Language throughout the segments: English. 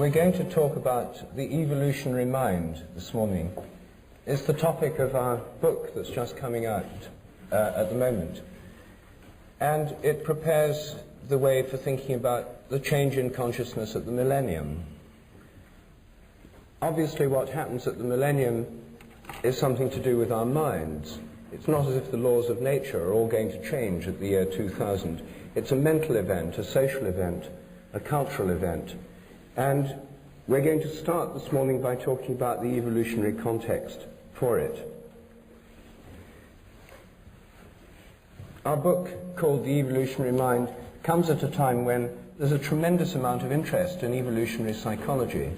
We're going to talk about the evolutionary mind this morning. It's the topic of our book that's just coming out at the moment. And it prepares the way for thinking about the change in consciousness at the millennium. Obviously, what happens at the millennium is something to do with our minds. It's not as if the laws of nature are all going to change at the year 2000. It's a mental event, a social event, a cultural event. And we're going to start this morning by talking about the evolutionary context for it. Our book, called The Evolutionary Mind, comes at a time when there's a tremendous amount of interest in evolutionary psychology.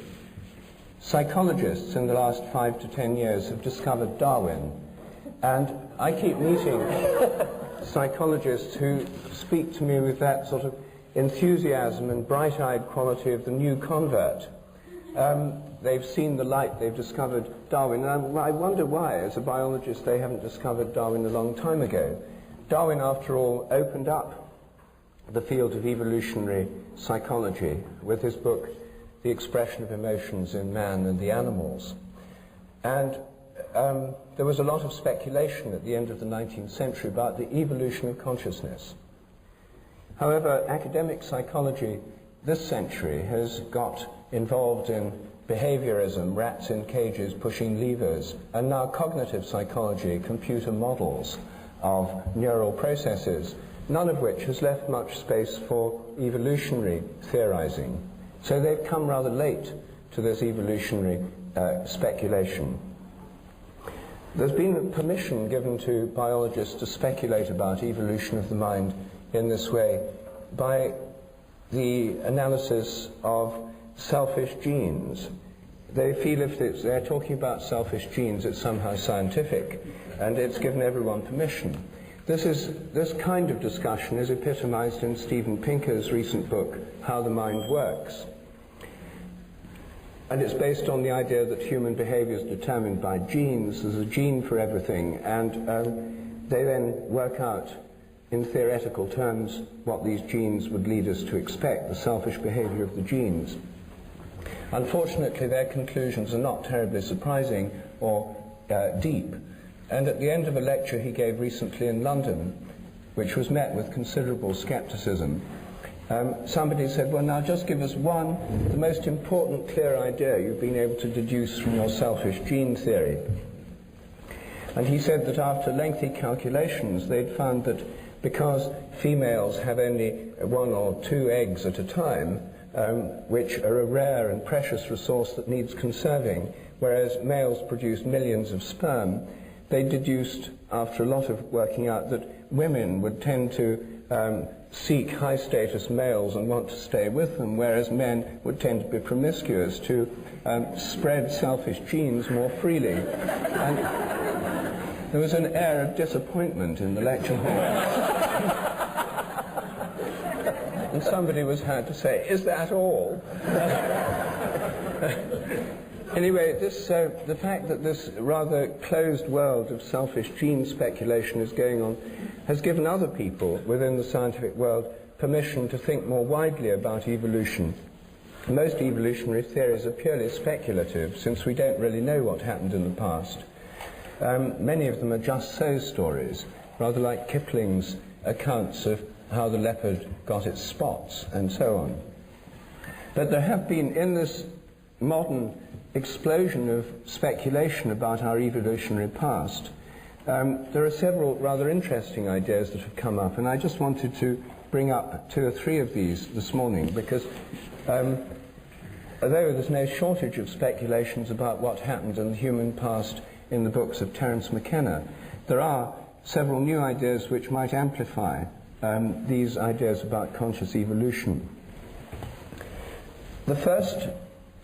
Psychologists in the last 5 to 10 years have discovered Darwin, and I keep meeting psychologists who speak to me with that sort of enthusiasm and bright-eyed quality of the new convert. They've seen the light, they've discovered Darwin, and I wonder why, as a biologist, they haven't discovered Darwin a long time ago. Darwin, after all, opened up the field of evolutionary psychology with his book, The Expression of Emotions in Man and the Animals. And there was a lot of speculation at the end of the 19th century about the evolution of consciousness. However, academic psychology this century has got involved in behaviorism, rats in cages pushing levers, and now cognitive psychology, computer models of neural processes, none of which has left much space for evolutionary theorizing. So they've come rather late to this evolutionary speculation. There's been permission given to biologists to speculate about evolution of the mind in this way by the analysis of selfish genes. They feel if they're talking about selfish genes, it's somehow scientific, and it's given everyone permission. This kind of discussion is epitomized in Steven Pinker's recent book, How the Mind Works. And it's based on the idea that human behavior is determined by genes. There's a gene for everything, and they then work out in theoretical terms what these genes would lead us to expect, the selfish behavior of the genes. Unfortunately, their conclusions are not terribly surprising or deep. And at the end of a lecture he gave recently in London, which was met with considerable skepticism, somebody said, well, now just give us the most important clear idea you've been able to deduce from your selfish gene theory. And he said that after lengthy calculations, they'd found that because females have only 1 or 2 eggs at a time, which are a rare and precious resource that needs conserving, whereas males produce millions of sperm, they deduced, after a lot of working out, that women would tend to seek high-status males and want to stay with them, whereas men would tend to be promiscuous, to spread selfish genes more freely. And there was an air of disappointment in the lecture hall. And somebody was had to say, is that all? Anyway, the fact that this rather closed world of selfish gene speculation is going on has given other people within the scientific world permission to think more widely about evolution. Most evolutionary theories are purely speculative, since we don't really know what happened in the past. Many of them are just so stories, rather like Kipling's accounts of how the leopard got its spots and so on. But there have been, in this modern explosion of speculation about our evolutionary past, there are several rather interesting ideas that have come up, and I just wanted to bring up 2 or 3 of these this morning, because although there's no shortage of speculations about what happened in the human past in the books of Terence McKenna, there are several new ideas which might amplify these ideas about conscious evolution. The first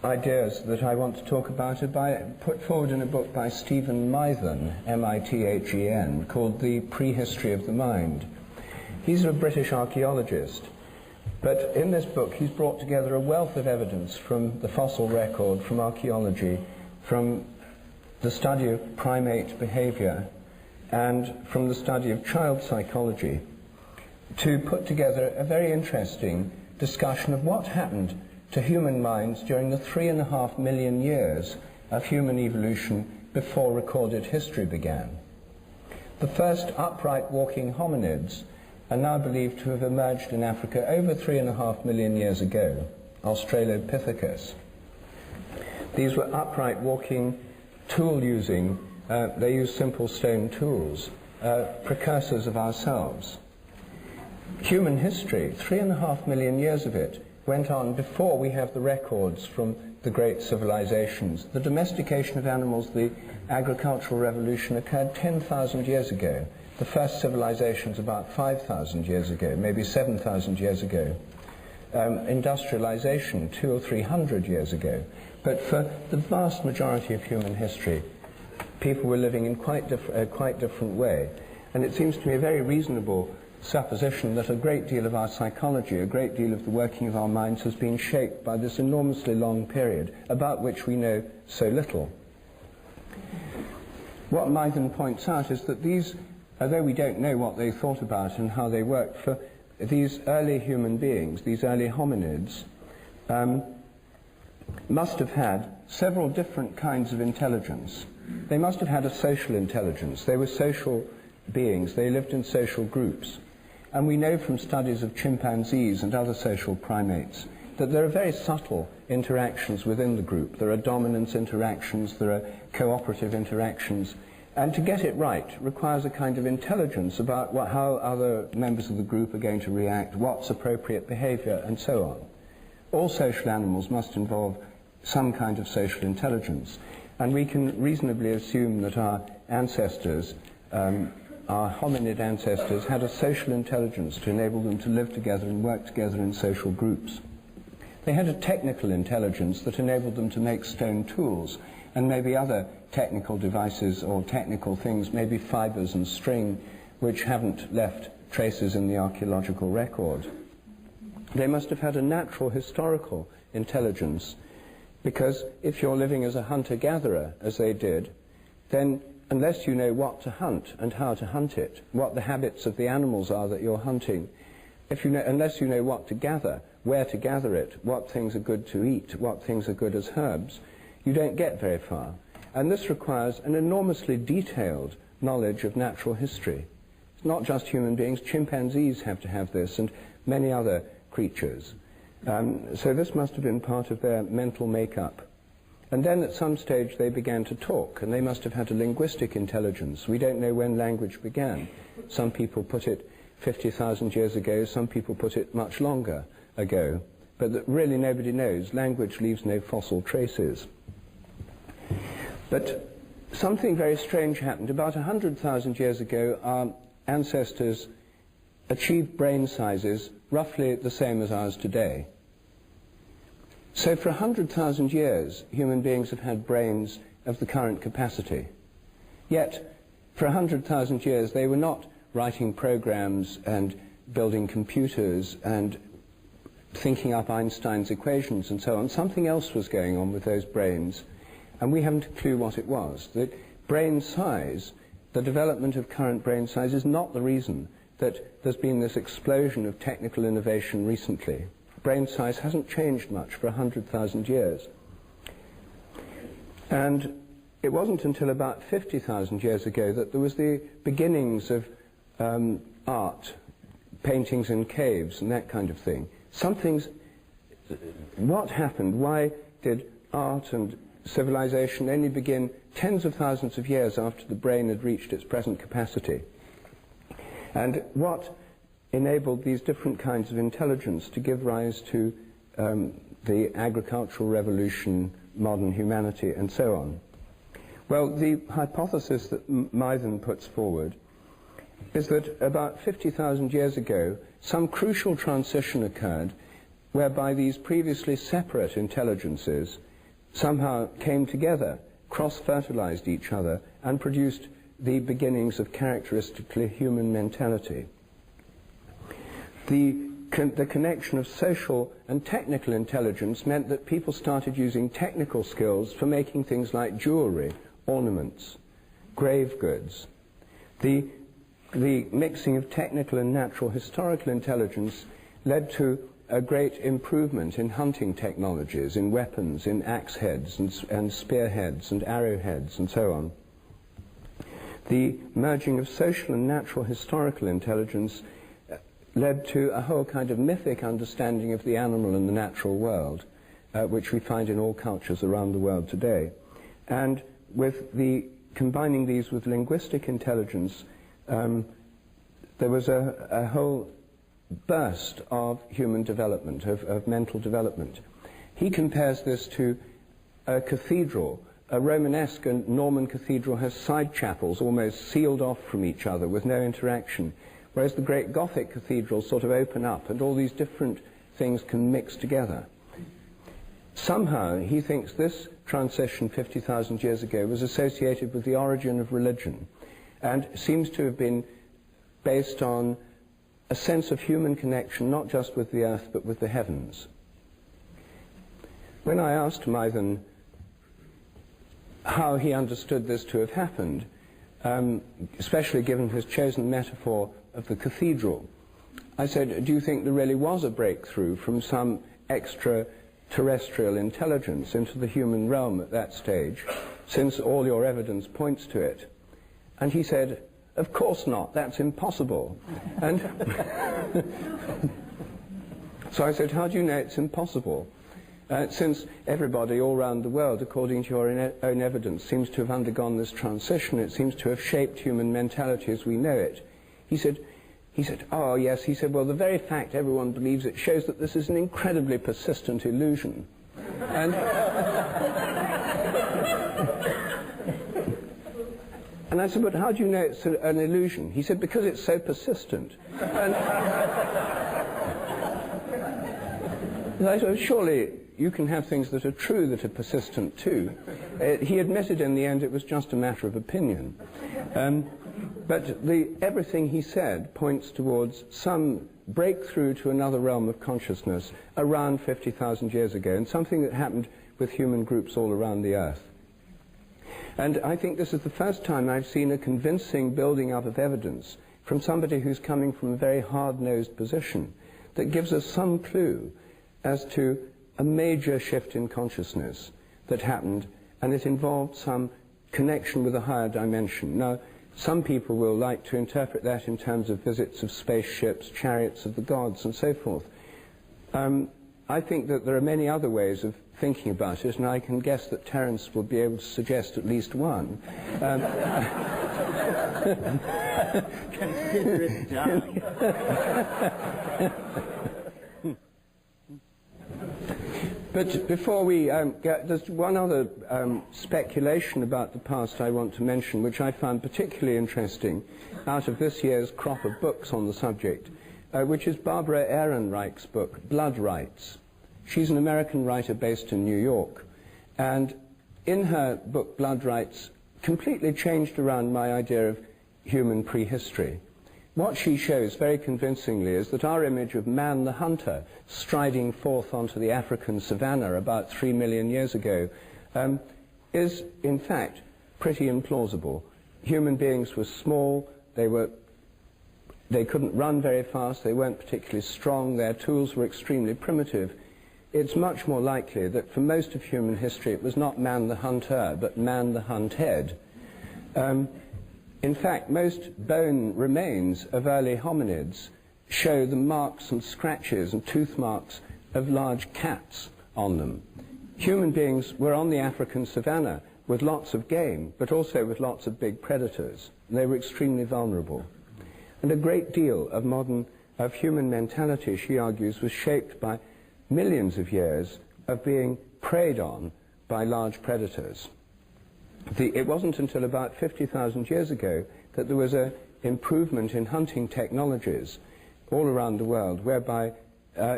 ideas that I want to talk about are put forward in a book by Stephen Mithen, M-I-T-H-E-N, called The Prehistory of the Mind. He's a British archaeologist, but in this book he's brought together a wealth of evidence from the fossil record, from archaeology, from the study of primate behavior, and from the study of child psychology, to put together a very interesting discussion of what happened to human minds during the 3.5 million years of human evolution before recorded history began. The first upright walking hominids are now believed to have emerged in Africa over 3.5 million years ago, Australopithecus. These were upright walking, tool-using, they used simple stone tools, precursors of ourselves. Human history, 3.5 million years of it, went on before we have the records from the great civilizations. The domestication of animals, the agricultural revolution, occurred 10,000 years ago. The first civilizations about 5,000 years ago, maybe 7,000 years ago. Industrialization 200 or 300 years ago. But for the vast majority of human history, people were living in quite different way. And it seems to me a very reasonable supposition that a great deal of our psychology, a great deal of the working of our minds has been shaped by this enormously long period about which we know so little. What Mckenna points out is that these, although we don't know what they thought about and how they worked, for these early human beings, these early hominids, must have had several different kinds of intelligence. They must have had a social intelligence. They were social beings. They lived in social groups. And we know from studies of chimpanzees and other social primates that there are very subtle interactions within the group. There are dominance interactions, there are cooperative interactions. And to get it right requires a kind of intelligence about how other members of the group are going to react, what's appropriate behavior, and so on. All social animals must involve some kind of social intelligence. And we can reasonably assume that our ancestors, our hominid ancestors, had a social intelligence to enable them to live together and work together in social groups. They had a technical intelligence that enabled them to make stone tools and maybe other technical devices or technical things, maybe fibers and string, which haven't left traces in the archaeological record. They must have had a natural historical intelligence, because if you're living as a hunter-gatherer, as they did, then unless you know what to hunt and how to hunt it, what the habits of the animals are that you're hunting, unless you know what to gather, where to gather it, what things are good to eat, what things are good as herbs, you don't get very far. And this requires an enormously detailed knowledge of natural history. It's not just human beings, chimpanzees have to have this, and many other creatures. So this must have been part of their mental makeup. And then at some stage they began to talk, and they must have had a linguistic intelligence. We don't know when language began. Some people put it 50,000 years ago, some people put it much longer ago. But really nobody knows. Language leaves no fossil traces. But something very strange happened. About 100,000 years ago, our ancestors achieved brain sizes roughly the same as ours today. So for 100,000 years, human beings have had brains of the current capacity. Yet, for 100,000 years, they were not writing programs and building computers and thinking up Einstein's equations and so on. Something else was going on with those brains, and we haven't a clue what it was. The brain size, the development of current brain size, is not the reason that there's been this explosion of technical innovation recently. Brain size hasn't changed much for 100,000 years. And it wasn't until about 50,000 years ago that there was the beginnings of art, paintings in caves and that kind of thing. What happened? Why did art and civilization only begin tens of thousands of years after the brain had reached its present capacity? And what enabled these different kinds of intelligence to give rise to the agricultural revolution, modern humanity, and so on? Well, the hypothesis that Mckenna puts forward is that about 50,000 years ago, some crucial transition occurred whereby these previously separate intelligences somehow came together, cross-fertilized each other, and produced the beginnings of characteristically human mentality. The connection of social and technical intelligence meant that people started using technical skills for making things like jewelry, ornaments, grave goods. The mixing of technical and natural historical intelligence led to a great improvement in hunting technologies, in weapons, in axe heads and spearheads and arrowheads and so on. The merging of social and natural historical intelligence led to a whole kind of mythic understanding of the animal and the natural world, which we find in all cultures around the world today. And with combining these with linguistic intelligence, there was a whole burst of human development, of mental development. He compares this to a cathedral. A Romanesque and Norman cathedral has side chapels almost sealed off from each other with no interaction, whereas the great Gothic cathedrals sort of open up and all these different things can mix together. Somehow he thinks this transition 50,000 years ago was associated with the origin of religion and seems to have been based on a sense of human connection not just with the earth but with the heavens. When I asked Mythen how he understood this to have happened, especially given his chosen metaphor of the cathedral, I said, do you think there really was a breakthrough from some extraterrestrial intelligence into the human realm at that stage, since all your evidence points to it? And he said, of course not, that's impossible. And so I said, how do you know it's impossible? Since everybody all around the world, according to your own evidence, seems to have undergone this transition, it seems to have shaped human mentality as we know it. He said, oh yes, he said, well, the very fact everyone believes it shows that this is an incredibly persistent illusion. And I said, but how do you know it's an illusion? He said, because it's so persistent. And I said, surely you can have things that are true that are persistent too. He admitted in the end it was just a matter of opinion. But everything he said points towards some breakthrough to another realm of consciousness around 50,000 years ago, and something that happened with human groups all around the earth. And I think this is the first time I've seen a convincing building up of evidence from somebody who's coming from a very hard-nosed position that gives us some clue as to a major shift in consciousness that happened, and it involved some connection with a higher dimension. Now, some people will like to interpret that in terms of visits of spaceships, chariots of the gods, and so forth. I think that there are many other ways of thinking about it, and I can guess that Terence will be able to suggest at least one. Consider it done. But before we there's one other speculation about the past I want to mention, which I found particularly interesting out of this year's crop of books on the subject, which is Barbara Ehrenreich's book, Blood Rights. She's an American writer based in New York, and in her book, Blood Rights, completely changed around my idea of human prehistory. What she shows very convincingly is that our image of man the hunter striding forth onto the African savannah about 3 million years ago is, in fact, pretty implausible. Human beings were small, they couldn't run very fast, they weren't particularly strong, their tools were extremely primitive. It's much more likely that for most of human history it was not man the hunter, but man the hunted. In fact, most bone remains of early hominids show the marks and scratches and tooth marks of large cats on them. Human beings were on the African savannah with lots of game, but also with lots of big predators. They were extremely vulnerable. And a great deal of human mentality, she argues, was shaped by millions of years of being preyed on by large predators. It wasn't until about 50,000 years ago that there was an improvement in hunting technologies all around the world, whereby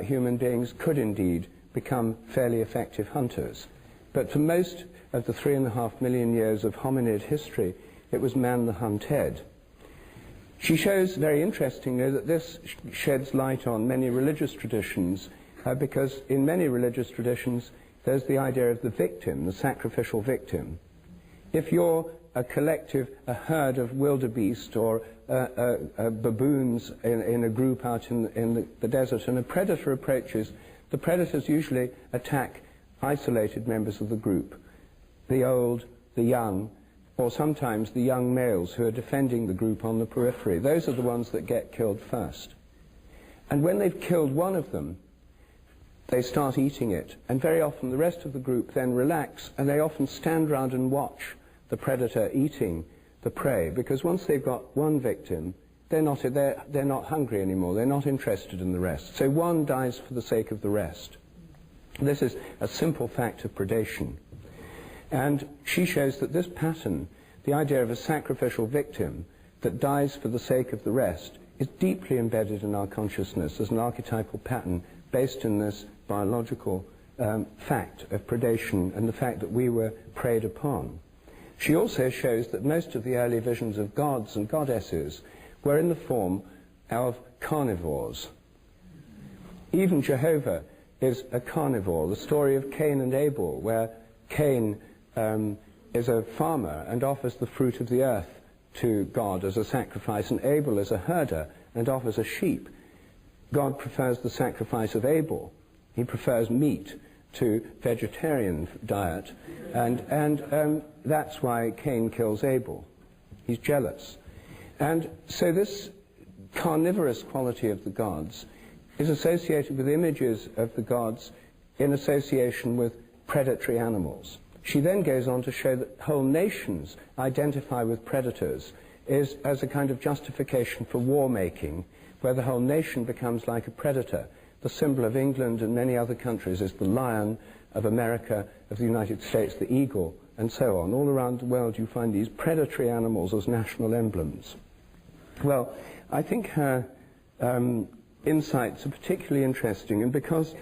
human beings could indeed become fairly effective hunters. But for most of the 3.5 million years of hominid history, it was man the hunted. She shows very interestingly that this sheds light on many religious traditions, because in many religious traditions there's the idea of the victim, the sacrificial victim. If you're a collective, a herd of wildebeest or baboons in a group out in the desert, and a predator approaches, the predators usually attack isolated members of the group, the old, the young, or sometimes the young males who are defending the group on the periphery. Those are the ones that get killed first. And when they've killed one of them, they start eating it, and very often the rest of the group then relax, and they often stand around and watch the predator eating the prey, because once they've got one victim, they're not hungry anymore, they're not interested in the rest. So one dies for the sake of the rest. This is a simple fact of predation. And she shows that this pattern, the idea of a sacrificial victim that dies for the sake of the rest, is deeply embedded in our consciousness as an archetypal pattern based in this biological fact of predation and the fact that we were preyed upon. She also shows that most of the early visions of gods and goddesses were in the form of carnivores. Even Jehovah is a carnivore. The story of Cain and Abel, where Cain is a farmer and offers the fruit of the earth to God as a sacrifice, and Abel is a herder and offers a sheep. God prefers the sacrifice of Abel. He prefers meat to vegetarian diet, and that's why Cain kills Abel. He's jealous. And so this carnivorous quality of the gods is associated with images of the gods in association with predatory animals. She then goes on to show that whole nations identify with predators as a kind of justification for war-making, where the whole nation becomes like a predator. The symbol of England and many other countries is the lion, of America, of the United States, the eagle, and so on. All around the world you find these predatory animals as national emblems. Well, I think her insights are particularly interesting, and because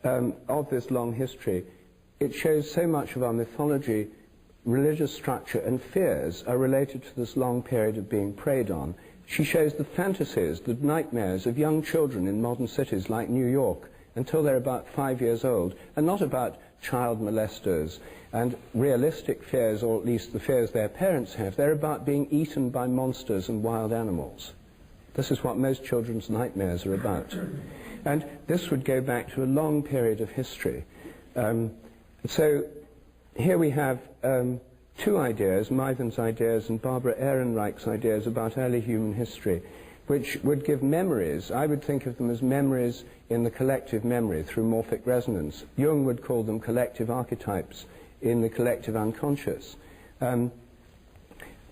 of this long history, it shows so much of our mythology, religious structure, and fears are related to this long period of being preyed on. She shows the fantasies, the nightmares of young children in modern cities like New York until they're about 5 years old, and not about child molesters and realistic fears, or at least the fears their parents have. They're about being eaten by monsters and wild animals. This is what most children's nightmares are about. And this would go back to a long period of history. So here we have two ideas, Maiven's ideas and Barbara Ehrenreich's ideas about early human history, which would give memories. I would think of them as memories in the collective memory through morphic resonance. Jung would call them collective archetypes in the collective unconscious.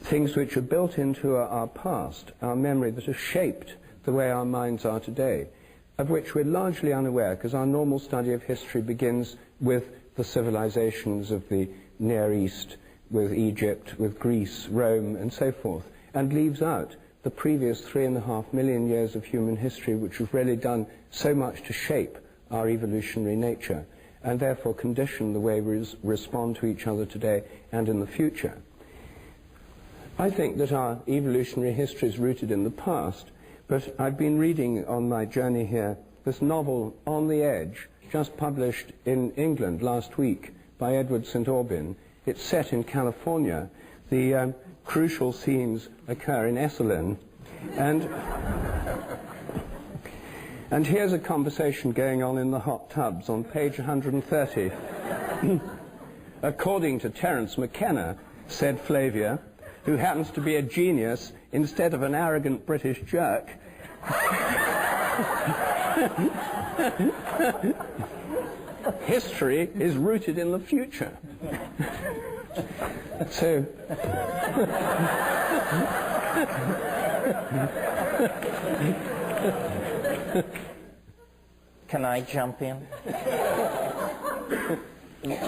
Things which are built into our past, our memory, that have shaped the way our minds are today, of which we're largely unaware, because our normal study of history begins with the civilizations of the Near East, with Egypt, with Greece, Rome, and so forth, and leaves out the previous 3.5 million years of human history, which have really done so much to shape our evolutionary nature, and therefore condition the way we respond to each other today and in the future. I think that our evolutionary history is rooted in the past, but I've been reading on my journey here this novel, On the Edge, just published in England last week by Edward St. Aubyn. It's set in California. The crucial scenes occur in Esalen. And here's a conversation going on in the hot tubs on page 130. According to Terence McKenna, said Flavia, who happens to be a genius instead of an arrogant British jerk, history is rooted in the future. So, can I jump in?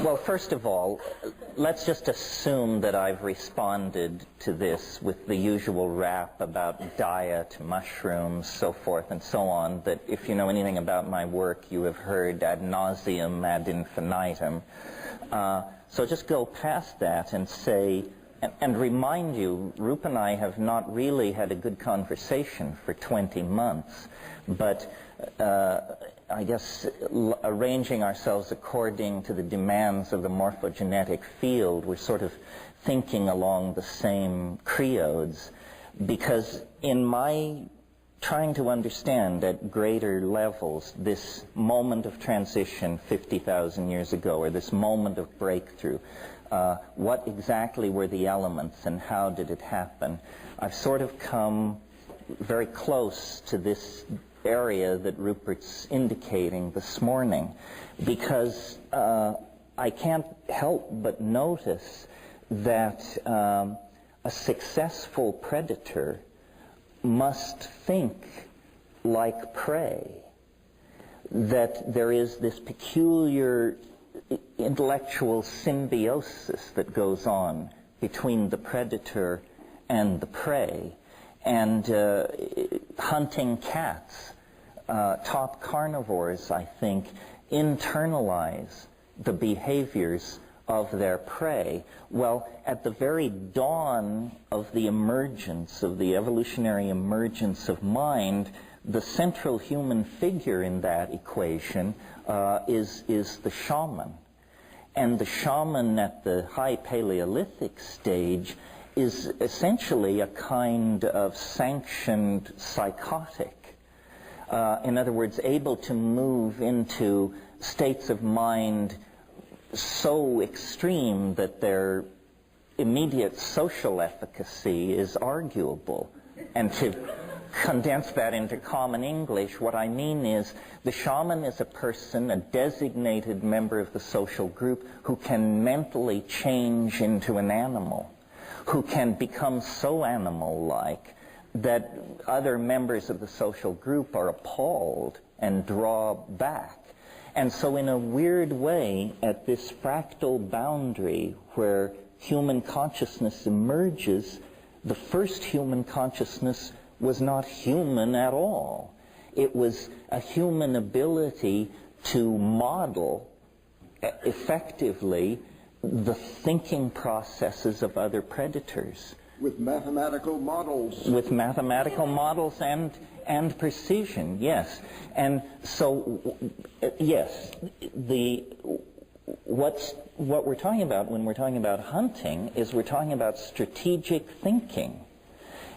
Well, first of all, let's just assume that I've responded to this with the usual rap about diet, mushrooms, so forth and so on, that if you know anything about my work, you have heard ad nauseum, ad infinitum. So just go past that and say, and remind you, Rup and I have not really had a good conversation for 20 months, but I guess arranging ourselves according to the demands of the morphogenetic field, we're sort of thinking along the same creodes. because in my trying to understand at greater levels this moment of transition 50,000 years ago, or this moment of breakthrough, what exactly were the elements and how did it happen? I've sort of come very close to this area that Rupert's indicating this morning, because I can't help but notice that a successful predator must think like prey, that there is this peculiar intellectual symbiosis that goes on between the predator and the prey. And hunting cats, top carnivores, I think, internalize the behaviors of their prey. Well, at the very dawn of the emergence, of the evolutionary emergence of mind, the central human figure in that equation is the shaman. And the shaman at the high Paleolithic stage is essentially a kind of sanctioned psychotic. In other words, able to move into states of mind so extreme that their immediate social efficacy is arguable. And to condense that into common English, what I mean is the shaman is a person, a designated member of the social group, who can mentally change into an animal, who can become so animal-like that other members of the social group are appalled and draw back. And so in a weird way, at this fractal boundary where human consciousness emerges, the first human consciousness was not human at all. It was a human ability to model effectively the thinking processes of other predators. With mathematical models. With mathematical models and precision, yes. And so, yes, what we're talking about when we're talking about hunting is we're talking about strategic thinking.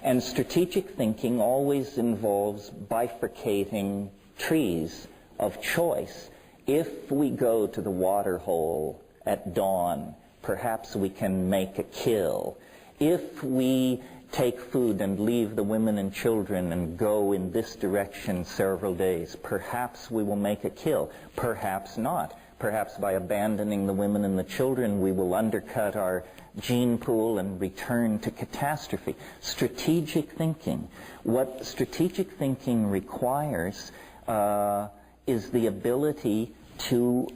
And strategic thinking always involves bifurcating trees of choice. If we go to the water hole at dawn, perhaps we can make a kill. If we take food and leave the women and children and go in this direction several days, perhaps we will make a kill. Perhaps not. Perhaps by abandoning the women and the children, we will undercut our gene pool and return to catastrophe. Strategic thinking. What strategic thinking requires is the ability to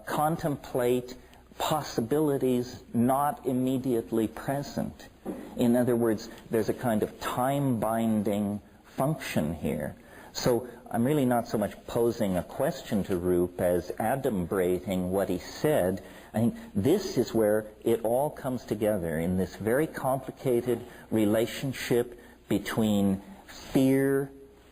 contemplate possibilities not immediately present. In other words, there's a kind of time-binding function here. So I'm really not so much posing a question to Roop as adumbrating what he said. I think this is where it all comes together in this very complicated relationship between fear,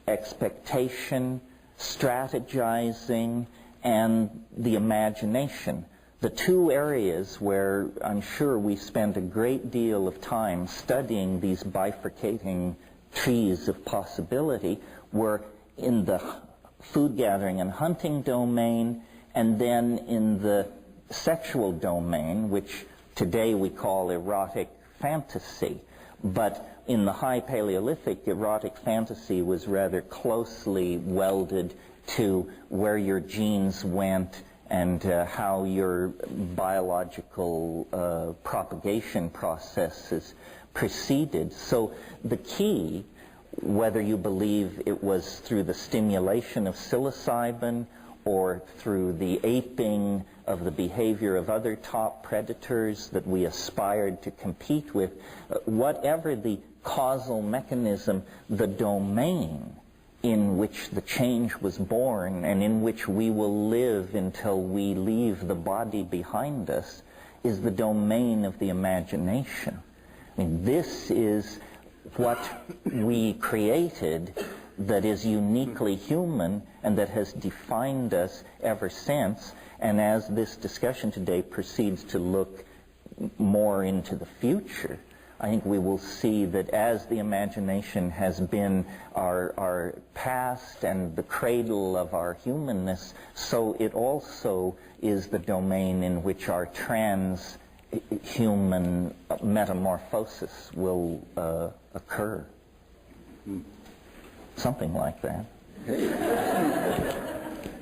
expectation, strategizing, and the imagination. The two areas where I'm sure we spent a great deal of time studying these bifurcating trees of possibility were in the food gathering and hunting domain, and then in the sexual domain, which today we call erotic fantasy. But in the high Paleolithic, erotic fantasy was rather closely welded to where your genes went and how your biological propagation processes proceeded. So the key, whether you believe it was through the stimulation of psilocybin or through the aping of the behavior of other top predators that we aspired to compete with, whatever the causal mechanism, the domain in which the change was born and in which we will live until we leave the body behind us is the domain of the imagination. I mean, this is what we created that is uniquely human and that has defined us ever since. And as this discussion today proceeds to look more into the future, I think we will see that as the imagination has been our past and the cradle of our humanness, so it also is the domain in which our transhuman metamorphosis will occur. Something like that.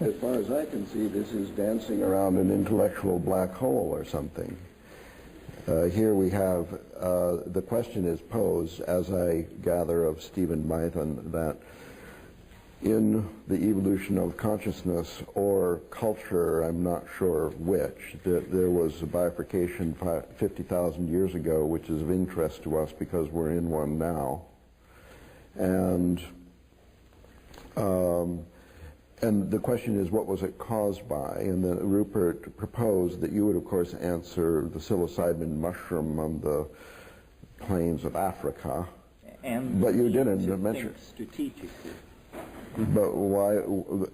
As far as I can see, this is dancing around an intellectual black hole or something. Here we have, the question is posed, as I gather of Stephen Mythen, that in the evolution of consciousness or culture, I'm not sure which, there was a bifurcation 50,000 years ago, which is of interest to us because we're in one now. And the question is, what was it caused by? And then Rupert proposed that you would, of course, answer the psilocybin mushroom on the plains of Africa. But you didn't mention strategically. But why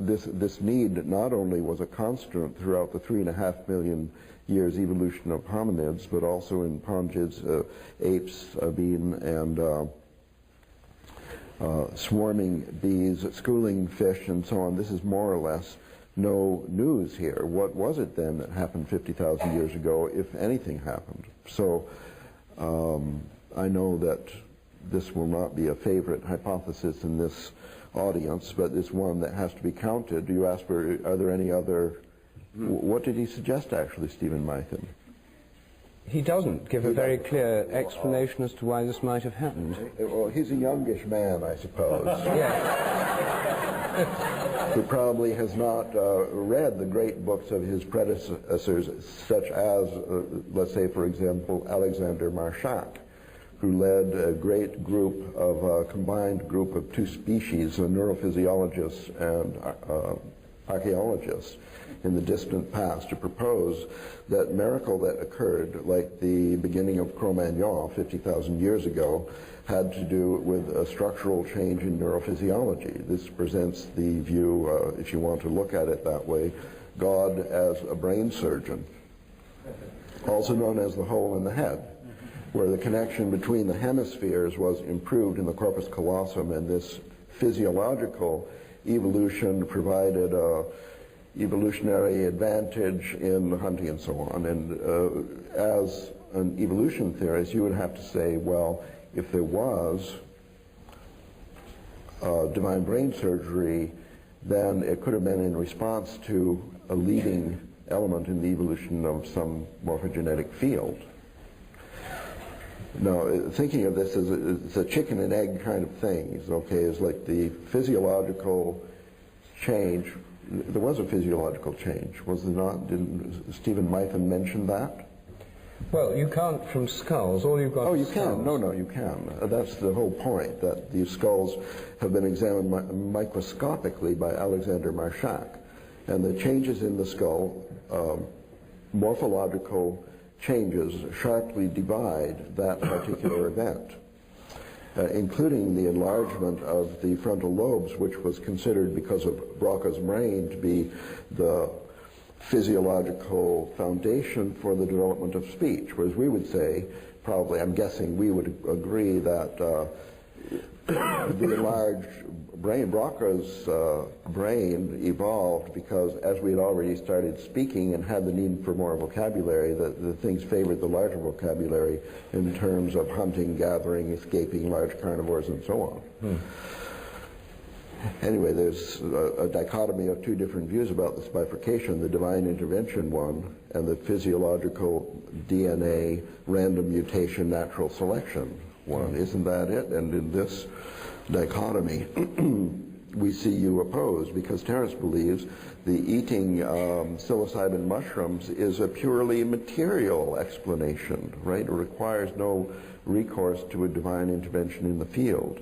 this need not only was a constant throughout the 3.5 million years evolution of hominids, but also in pongids, apes, bean, and swarming bees, schooling fish, and so on. This is more or less no news here. What was it then that happened 50,000 years ago, if anything happened? So I know that this will not be a favorite hypothesis in this audience, but it's one that has to be counted. You asked for, are there any other, what did he suggest actually, Stephen Mythen? He doesn't give a very clear explanation as to why this might have happened. Well, he's a youngish man, I suppose. Yes. Who probably has not read the great books of his predecessors, such as, let's say, for example, Alexander Marshak, who led a great group of, combined group of two species, neurophysiologists and archaeologists, in the distant past, to propose that miracle that occurred, like the beginning of Cro-Magnon 50,000 years ago, had to do with a structural change in neurophysiology. This presents the view, if you want to look at it that way, God as a brain surgeon, also known as the hole in the head, where the connection between the hemispheres was improved in the corpus callosum, and this physiological evolution provided a evolutionary advantage in hunting and so on. And as an evolution theorist, you would have to say, well, if there was divine brain surgery, then it could have been in response to a leading element in the evolution of some morphogenetic field. Now, thinking of this as it's a chicken and egg kind of thing, okay, is like the physiological change. There was a physiological change, was there not? Didn't Stephen Mythen mention that? Well, you can't from skulls. All you've got. Oh, you is can. skulls. No, you can. That's the whole point, that these skulls have been examined microscopically by Alexander Marshak, and the changes in the skull, morphological changes, sharply divide that particular event. Including the enlargement of the frontal lobes, which was considered, because of Broca's brain, to be the physiological foundation for the development of speech. Whereas we would say, probably, I'm guessing we would agree that the enlarged brain, Broca's brain evolved because as we had already started speaking and had the need for more vocabulary, the things favored the larger vocabulary in terms of hunting, gathering, escaping large carnivores, and so on. Anyway, there's a dichotomy of two different views about this bifurcation, the divine intervention one and the physiological DNA random mutation natural selection one. Isn't that it? And in this dichotomy, we see you opposed, because Terence believes the eating psilocybin mushrooms is a purely material explanation, right? It requires no recourse to a divine intervention in the field.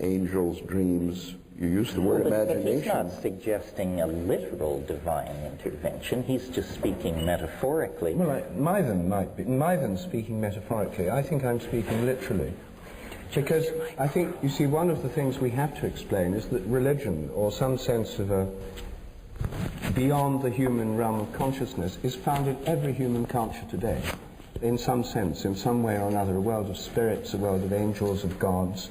Angels, dreams, you use the word imagination. But he's not suggesting a literal divine intervention. He's just speaking metaphorically. Well, Mythen might be. Mythen's speaking metaphorically. I think I'm speaking literally. Because I think, you see, one of the things we have to explain is that religion, or some sense of a beyond the human realm of consciousness, is found in every human culture today. in some sense, in some way or another, a world of spirits, a world of angels, of gods.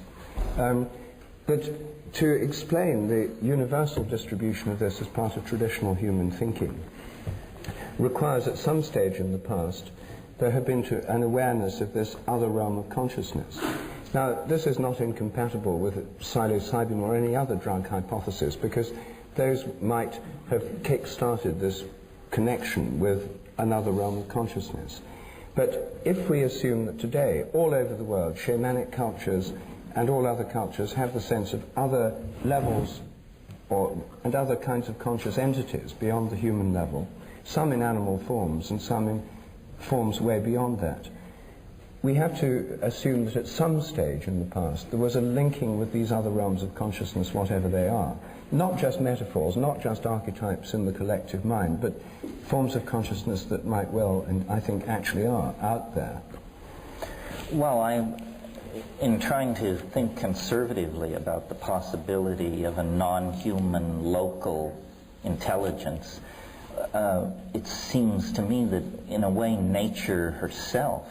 But to explain the universal distribution of this as part of traditional human thinking requires at some stage in the past there have been an awareness of this other realm of consciousness. Now, this is not incompatible with psilocybin or any other drug hypothesis, because those might have kick-started this connection with another realm of consciousness. But if we assume that today, all over the world, shamanic cultures and all other cultures have the sense of other levels and other kinds of conscious entities beyond the human level, some in animal forms and some in forms way beyond that, we have to assume that at some stage in the past there was a linking with these other realms of consciousness, whatever they are. Not just metaphors, not just archetypes in the collective mind, but forms of consciousness that might well, and I think actually are, out there. Well, in trying to think conservatively about the possibility of a non-human local intelligence, it seems to me that in a way nature herself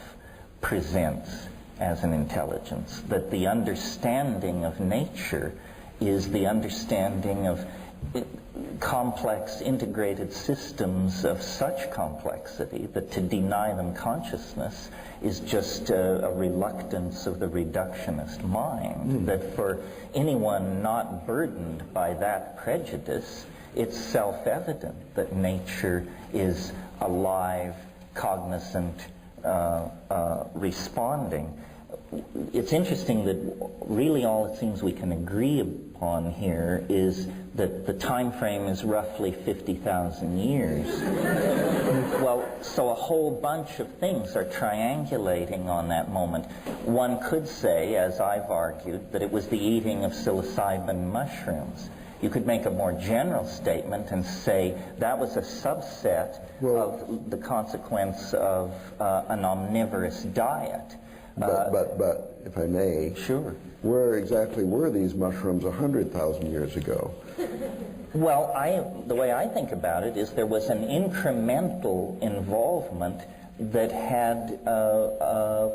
presents as an intelligence, that the understanding of nature is the understanding of complex integrated systems of such complexity that to deny them consciousness is just a reluctance of the reductionist mind, that for anyone not burdened by that prejudice, it's self-evident that nature is alive, cognizant, responding. It's interesting that really all it seems we can agree upon here is that the time frame is roughly 50,000 years. Well, so a whole bunch of things are triangulating on that moment. One could say, as I've argued, that it was the eating of psilocybin mushrooms. You could make a more general statement and say that was a subset of the consequence of an omnivorous diet. But if I may, sure. Where exactly were these mushrooms 100,000 years ago? Well, the way I think about it is there was an incremental involvement that had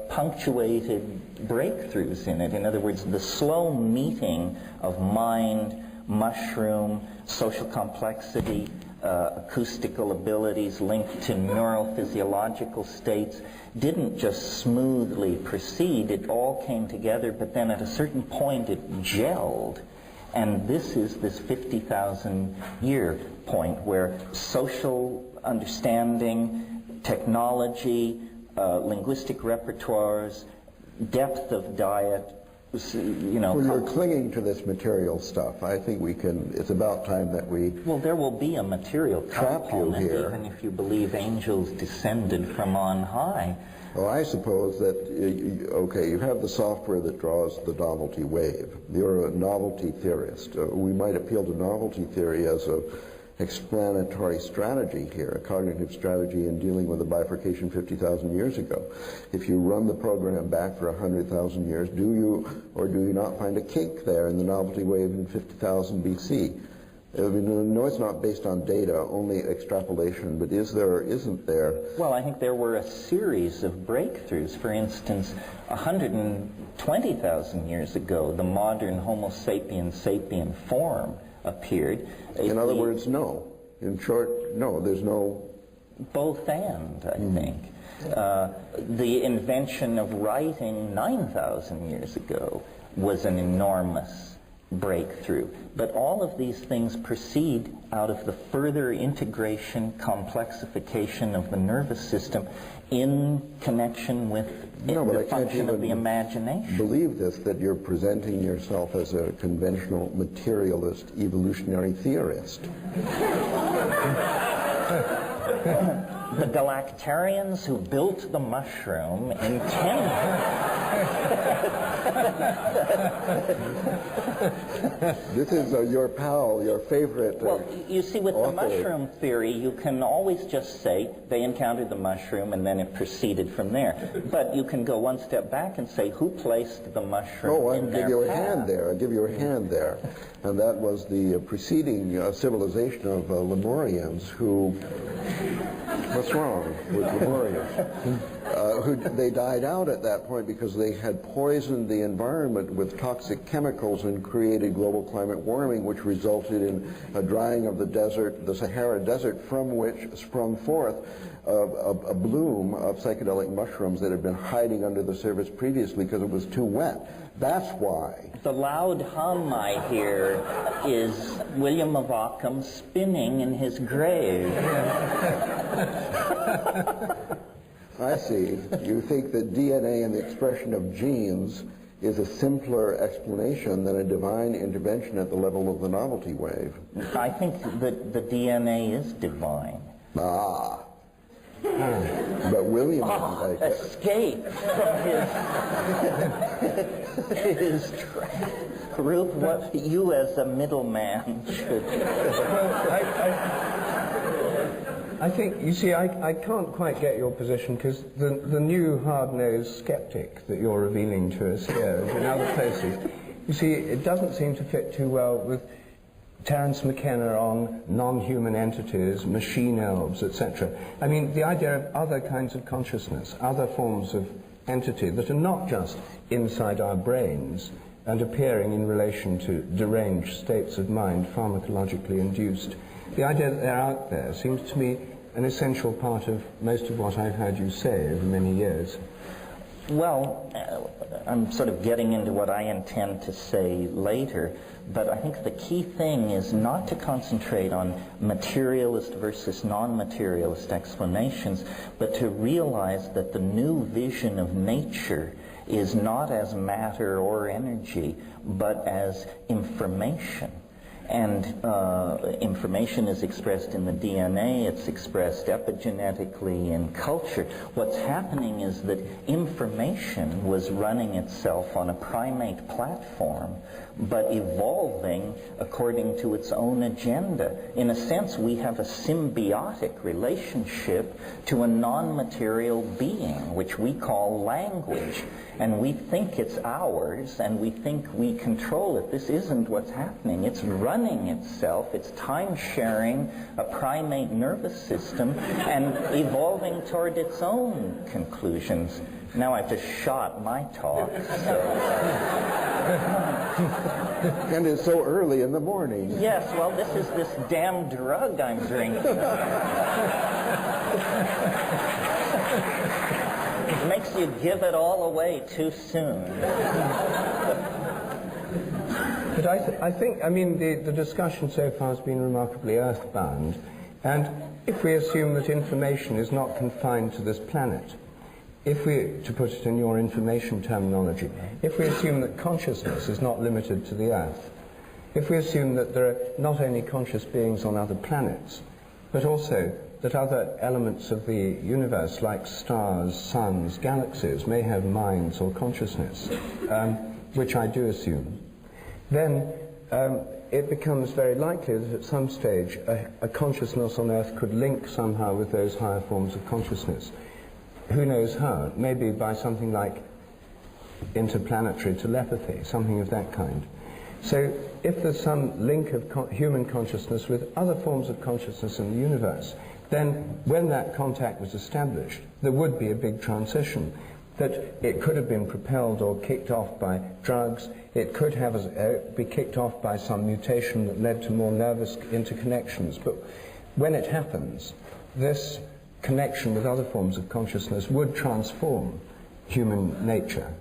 punctuated breakthroughs in it. In other words, the slow meeting of mind, mushroom, social complexity, acoustical abilities linked to neurophysiological states didn't just smoothly proceed. It all came together, but then at a certain point it gelled. And this is this 50,000 year point where social understanding, technology, linguistic repertoires, depth of diet, Well, you're clinging to this material stuff. I think it's about time that we... Well, there will be a material component, even if you believe angels descended from on high. Well, I suppose that, okay, you have the software that draws the novelty wave. You're a novelty theorist. We might appeal to novelty theory as a explanatory strategy here, a cognitive strategy in dealing with the bifurcation 50,000 years ago. If you run the program back for 100,000 years, do you or do you not find a kink there in the novelty wave in 50,000 BC? I mean, no, it's not based on data, only extrapolation, but is there or isn't there? Well, I think there were a series of breakthroughs. For instance, 120,000 years ago, the modern Homo sapiens sapien form appeared. In other words, no. In short, no, there's no... Both and, I think. The invention of writing 9,000 years ago was an enormous breakthrough. But all of these things proceed out of the further integration, complexification of the nervous system in connection with the function of the imagination. Believe this, that you're presenting yourself as a conventional materialist evolutionary theorist. The Galactarians who built the mushroom intended... This is your pal, your favorite Well, you see, with author. the mushroom theory, you can always just say they encountered the mushroom and then it proceeded from there. But you can go one step back and say, who placed the mushroom in their path? I'll give you a hand there. I'll give you a hand there. And that was the preceding civilization of Lemurians who... What's wrong with Lemurians? they died out at that point because they had poisoned the environment with toxic chemicals and created global climate warming, which resulted in a drying of the desert, the Sahara Desert, from which sprung forth a bloom of psychedelic mushrooms that had been hiding under the surface previously because it was too wet. That's why. The loud hum I hear is William of Ockham spinning in his grave. I see. You think that DNA and the expression of genes is a simpler explanation than a divine intervention at the level of the novelty wave. I think that the DNA is divine. Ah. But William escape from his trap. Ruth, what you as a middleman should... I think, you see, I can't quite get your position because the new hard-nosed skeptic that you're revealing to us here and in other places, you see, it doesn't seem to fit too well with Terence McKenna on non-human entities, machine elves, etc. I mean, the idea of other kinds of consciousness, other forms of entity that are not just inside our brains and appearing in relation to deranged states of mind, pharmacologically induced. The idea that they're out there seems to me an essential part of most of what I've heard you say over many years. Well, I'm sort of getting into what I intend to say later, but I think the key thing is not to concentrate on materialist versus non-materialist explanations, but to realize that the new vision of nature is not as matter or energy, but as information. And information is expressed in the DNA, it's expressed epigenetically in culture. What's happening is that information was running itself on a primate platform, but evolving according to its own agenda. In a sense, we have a symbiotic relationship to a non-material being, which we call language. And we think it's ours, and we think we control it. This isn't what's happening. It's running itself. It's time-sharing a primate nervous system and evolving toward its own conclusions. Now I've just shot my talk. And it's so early in the morning. Yes, well, this is this damn drug I'm drinking. It makes you give it all away too soon. But I think, I mean, the discussion so far has been remarkably earthbound. And if we assume that information is not confined to this planet, if we, to put it in your information terminology, if we assume that consciousness is not limited to the Earth, if we assume that there are not only conscious beings on other planets, but also that other elements of the universe, like stars, suns, galaxies, may have minds or consciousness, which I do assume, then it becomes very likely that at some stage a consciousness on Earth could link somehow with those higher forms of consciousness. Who knows how? Maybe by something like interplanetary telepathy, something of that kind. So if there's some link of human consciousness with other forms of consciousness in the universe, then when that contact was established, there would be a big transition. That it could have been propelled or kicked off by drugs, it could have be kicked off by some mutation that led to more nervous interconnections. But when it happens, this connection with other forms of consciousness would transform human nature.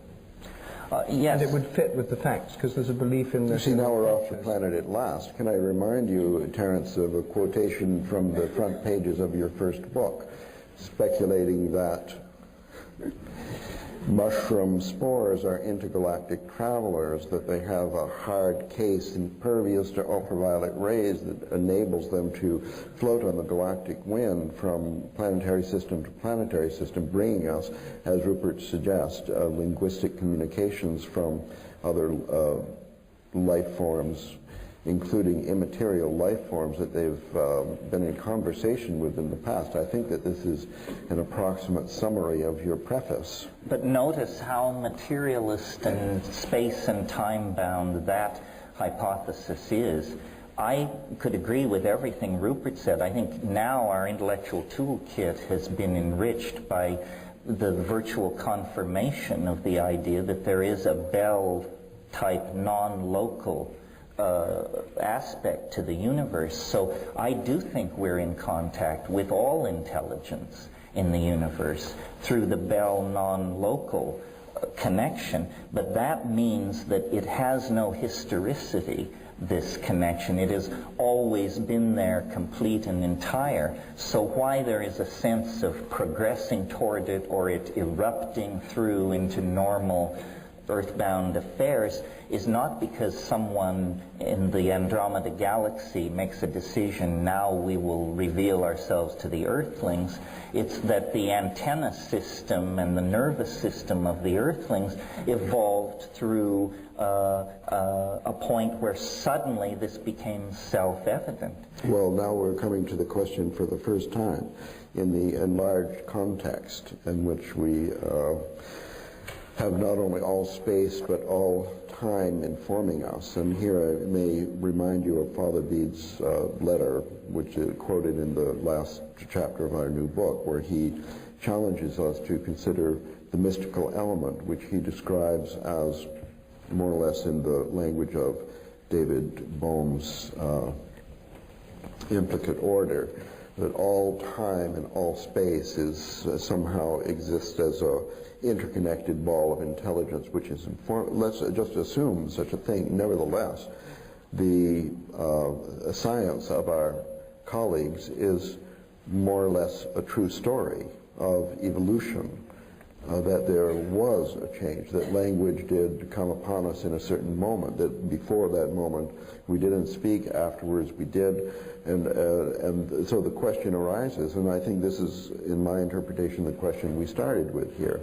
Yes. And it would fit with the facts, because there's a belief in this. You see, now we're off the planet at last. Can I remind you, Terence, of a quotation from the front pages of your first book, speculating that mushroom spores are intergalactic travelers, that they have a hard case impervious to ultraviolet rays that enables them to float on the galactic wind from planetary system to planetary system, bringing us, as Rupert suggests, linguistic communications from other life forms, including immaterial life forms that they've been in conversation with in the past. I think that this is an approximate summary of your preface. But notice how materialist and space and time-bound that hypothesis is. I could agree with everything Rupert said. I think now our intellectual toolkit has been enriched by the virtual confirmation of the idea that there is a Bell-type non-local aspect to the universe. So I do think we're in contact with all intelligence in the universe through the Bell non-local connection, but that means that it has no historicity, this connection. It has always been there, complete and entire. So why there is a sense of progressing toward it or it erupting through into normal earthbound affairs is not because someone in the Andromeda galaxy makes a decision, now we will reveal ourselves to the Earthlings. It's that the antenna system and the nervous system of the Earthlings evolved through a point where suddenly this became self-evident. Well, now we're coming to the question for the first time in the enlarged context in which we have not only all space but all time informing us. And here I may remind you of Father Bede's letter, which is quoted in the last chapter of our new book, where he challenges us to consider the mystical element, which he describes as more or less in the language of David Bohm's implicate order, that all time and all space is somehow exists as a interconnected ball of intelligence which is informed. Let's just assume such a thing. Nevertheless, the science of our colleagues is more or less a true story of evolution, that there was a change, that language did come upon us in a certain moment, that before that moment we didn't speak, afterwards we did, and so the question arises, and I think this is, in my interpretation, the question we started with here.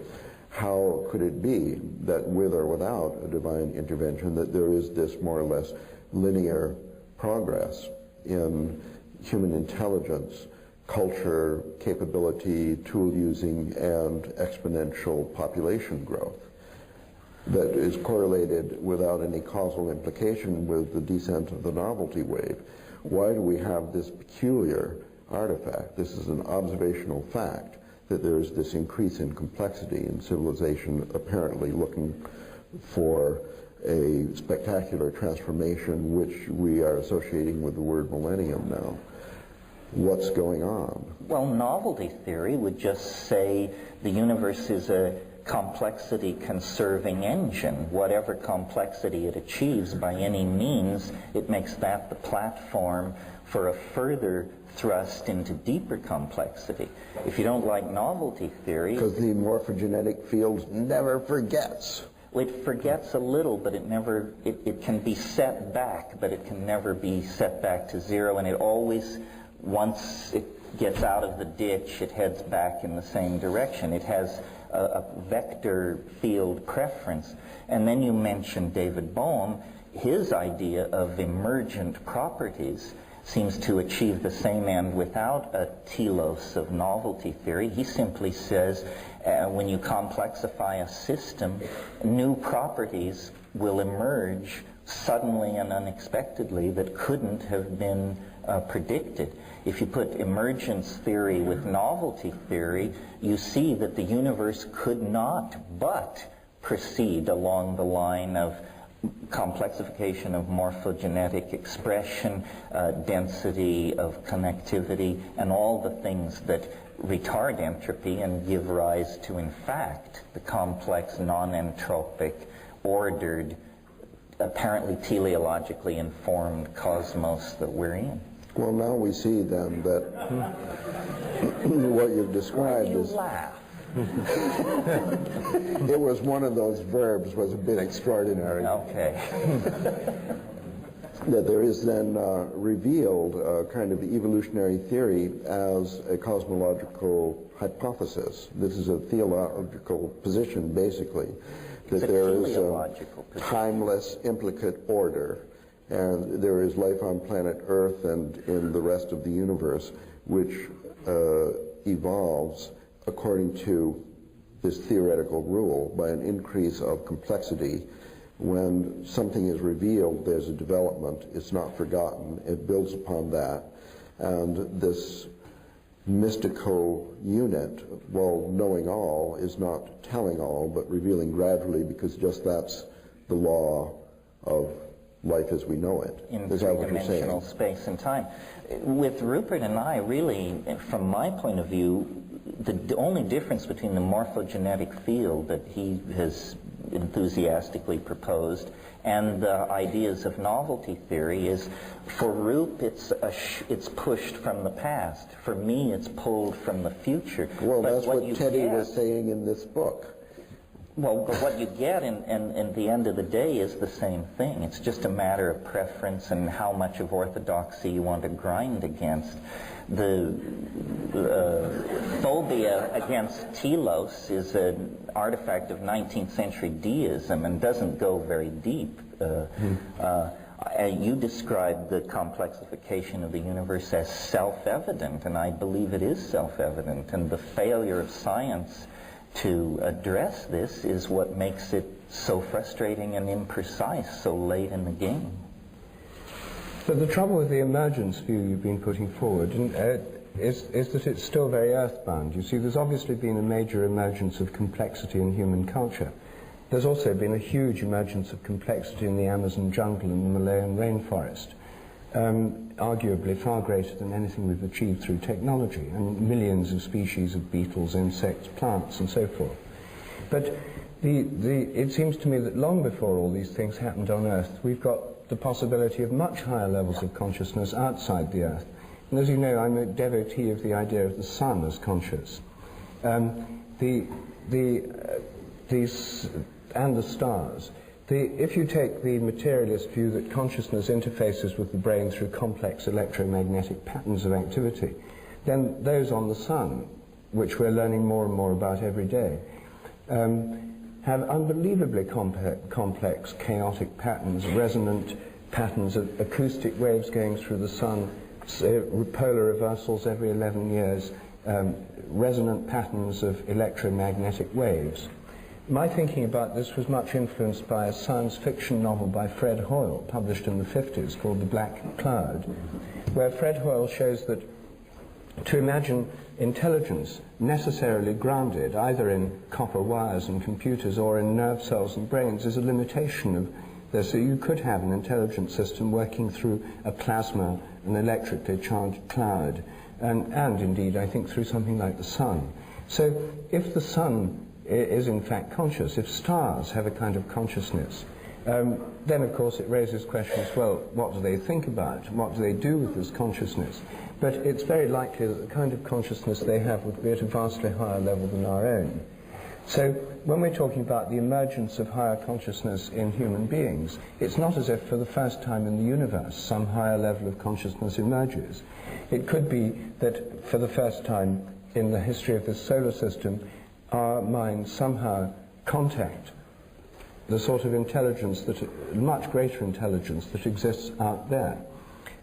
How could it be that with or without a divine intervention that there is this more or less linear progress in human intelligence, culture, capability, tool using, and exponential population growth that is correlated without any causal implication with the descent of the novelty wave? Why do we have this peculiar artifact? This is an observational fact that there is this increase in complexity in civilization apparently looking for a spectacular transformation which we are associating with the word millennium now. What's going on? Well, novelty theory would just say the universe is a complexity-conserving engine. Whatever complexity it achieves by any means, it makes that the platform for a further thrust into deeper complexity. If you don't like novelty theory... Because the morphogenetic field never forgets. It forgets a little, but it never... It can be set back, but it can never be set back to zero, and it always... Once it gets out of the ditch, it heads back in the same direction. It has a vector field preference. And then you mentioned David Bohm. His idea of emergent properties seems to achieve the same end without a telos of novelty theory. He simply says when you complexify a system, new properties will emerge suddenly and unexpectedly that couldn't have been predicted. If you put emergence theory with novelty theory, you see that the universe could not but proceed along the line of complexification of morphogenetic expression, density of connectivity, and all the things that retard entropy and give rise to, in fact, the complex, non-entropic, ordered, apparently teleologically informed cosmos that we're in. Well, now we see then that what you've described is... laugh? It was one of those verbs, was a bit extraordinary. Okay. That there is then revealed a kind of evolutionary theory as a cosmological hypothesis. This is a theological position, basically, that there is a timeless implicate order, and there is life on planet Earth and in the rest of the universe which evolves according to this theoretical rule by an increase of complexity. When something is revealed, there's a development. It's not forgotten. It builds upon that. And this mystical unit. Well, knowing all is not telling all, but revealing gradually, because just that's the law of life as we know it. In Is that what you're saying? three-dimensional space and time. With Rupert and I, really, from my point of view, the only difference between the morphogenetic field that he has enthusiastically proposed and the ideas of novelty theory is, for Roop, it's pushed from the past. For me, it's pulled from the future. Well, but that's what Teddy was saying in this book. Well, but what you get in the end of the day is the same thing. It's just a matter of preference and how much of orthodoxy you want to grind against. The phobia against telos is an artifact of 19th century deism and doesn't go very deep. You described the complexification of the universe as self-evident, and I believe it is self-evident. And the failure of science to address this is what makes it so frustrating and imprecise so late in the game. But the trouble with the emergence view you've been putting forward is that it's still very earthbound. You see, there's obviously been a major emergence of complexity in human culture. There's also been a huge emergence of complexity in the Amazon jungle and the Malayan rainforest, arguably far greater than anything we've achieved through technology, and millions of species of beetles, insects, plants, and so forth. But it seems to me that long before all these things happened on Earth, we've got the possibility of much higher levels of consciousness outside the Earth. And as you know, I'm a devotee of the idea of the sun as conscious. And the stars. If you take the materialist view that consciousness interfaces with the brain through complex electromagnetic patterns of activity, then those on the sun, which we're learning more and more about every day, have unbelievably complex, chaotic patterns, resonant patterns of acoustic waves going through the sun, polar reversals every 11 years, resonant patterns of electromagnetic waves. My thinking about this was much influenced by a science fiction novel by Fred Hoyle, published in the 50s, called The Black Cloud, where Fred Hoyle shows that to imagine intelligence necessarily grounded either in copper wires and computers or in nerve cells and brains is a limitation of this. So you could have an intelligent system working through a plasma, an electrically charged cloud, and indeed, I think, through something like the sun. So if the sun is in fact conscious, if stars have a kind of consciousness, then of course it raises questions, well, what do they think about? What do they do with this consciousness? But it's very likely that the kind of consciousness they have would be at a vastly higher level than our own. So when we're talking about the emergence of higher consciousness in human beings, it's not as if for the first time in the universe some higher level of consciousness emerges. It could be that for the first time in the history of this solar system, our minds somehow contact the sort of intelligence, much greater intelligence that exists out there.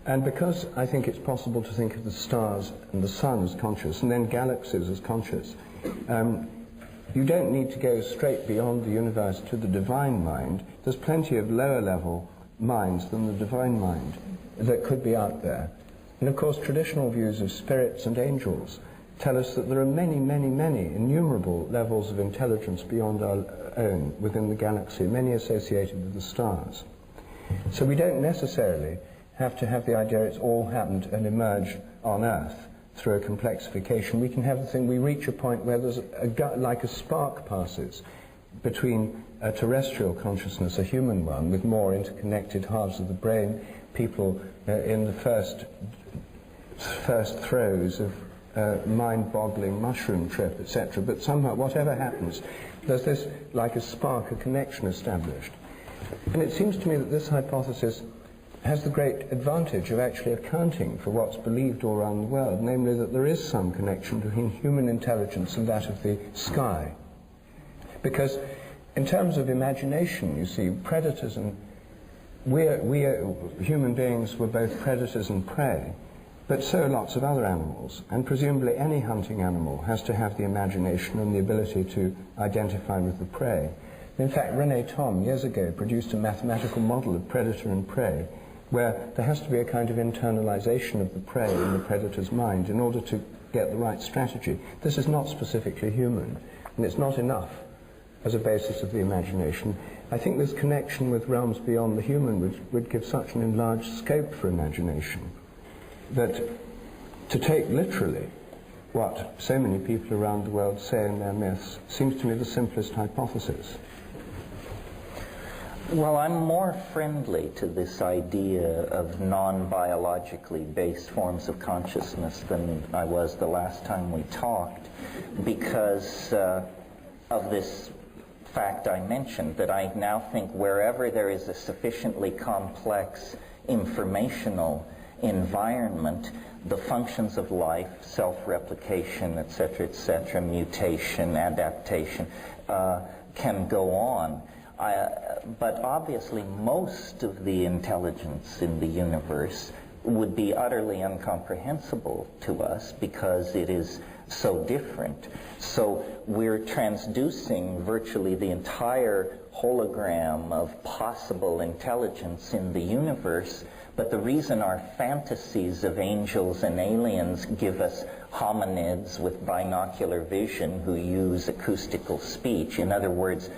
And because I think it's possible to think of the stars and the sun as conscious, and then galaxies as conscious, you don't need to go straight beyond the universe to the divine mind. There's plenty of lower level minds than the divine mind that could be out there. And of course, traditional views of spirits and angels tell us that there are many, many, many innumerable levels of intelligence beyond our own within the galaxy, many associated with the stars. So we don't necessarily have to have the idea it's all happened and emerged on Earth through a complexification. We can have the thing, we reach a point where there's like a spark passes between a terrestrial consciousness, a human one, with more interconnected halves of the brain, people in the first throes of mind-boggling mushroom trip, etc. But somehow, whatever happens, there's this, like a spark, a connection established. And it seems to me that this hypothesis has the great advantage of actually accounting for what's believed all around the world, namely that there is some connection between human intelligence and that of the sky. Because in terms of imagination, you see, predators and we human beings were both predators and prey. But so are lots of other animals, and presumably any hunting animal has to have the imagination and the ability to identify with the prey. In fact, René Thom, years ago, produced a mathematical model of predator and prey, where there has to be a kind of internalization of the prey in the predator's mind in order to get the right strategy. This is not specifically human, and it's not enough as a basis of the imagination. I think this connection with realms beyond the human would give such an enlarged scope for imagination that to take literally what so many people around the world say in their myths seems to me the simplest hypothesis. Well, I'm more friendly to this idea of non-biologically based forms of consciousness than I was the last time we talked, because of this fact I mentioned, that I now think wherever there is a sufficiently complex informational environment, the functions of life, self-replication, etc., mutation, adaptation, can go on. But obviously most of the intelligence in the universe would be utterly incomprehensible to us because it is so different. So we're transducing virtually the entire hologram of possible intelligence in the universe, but the reason our fantasies of angels and aliens give us hominids with binocular vision who use acoustical speech, in other words,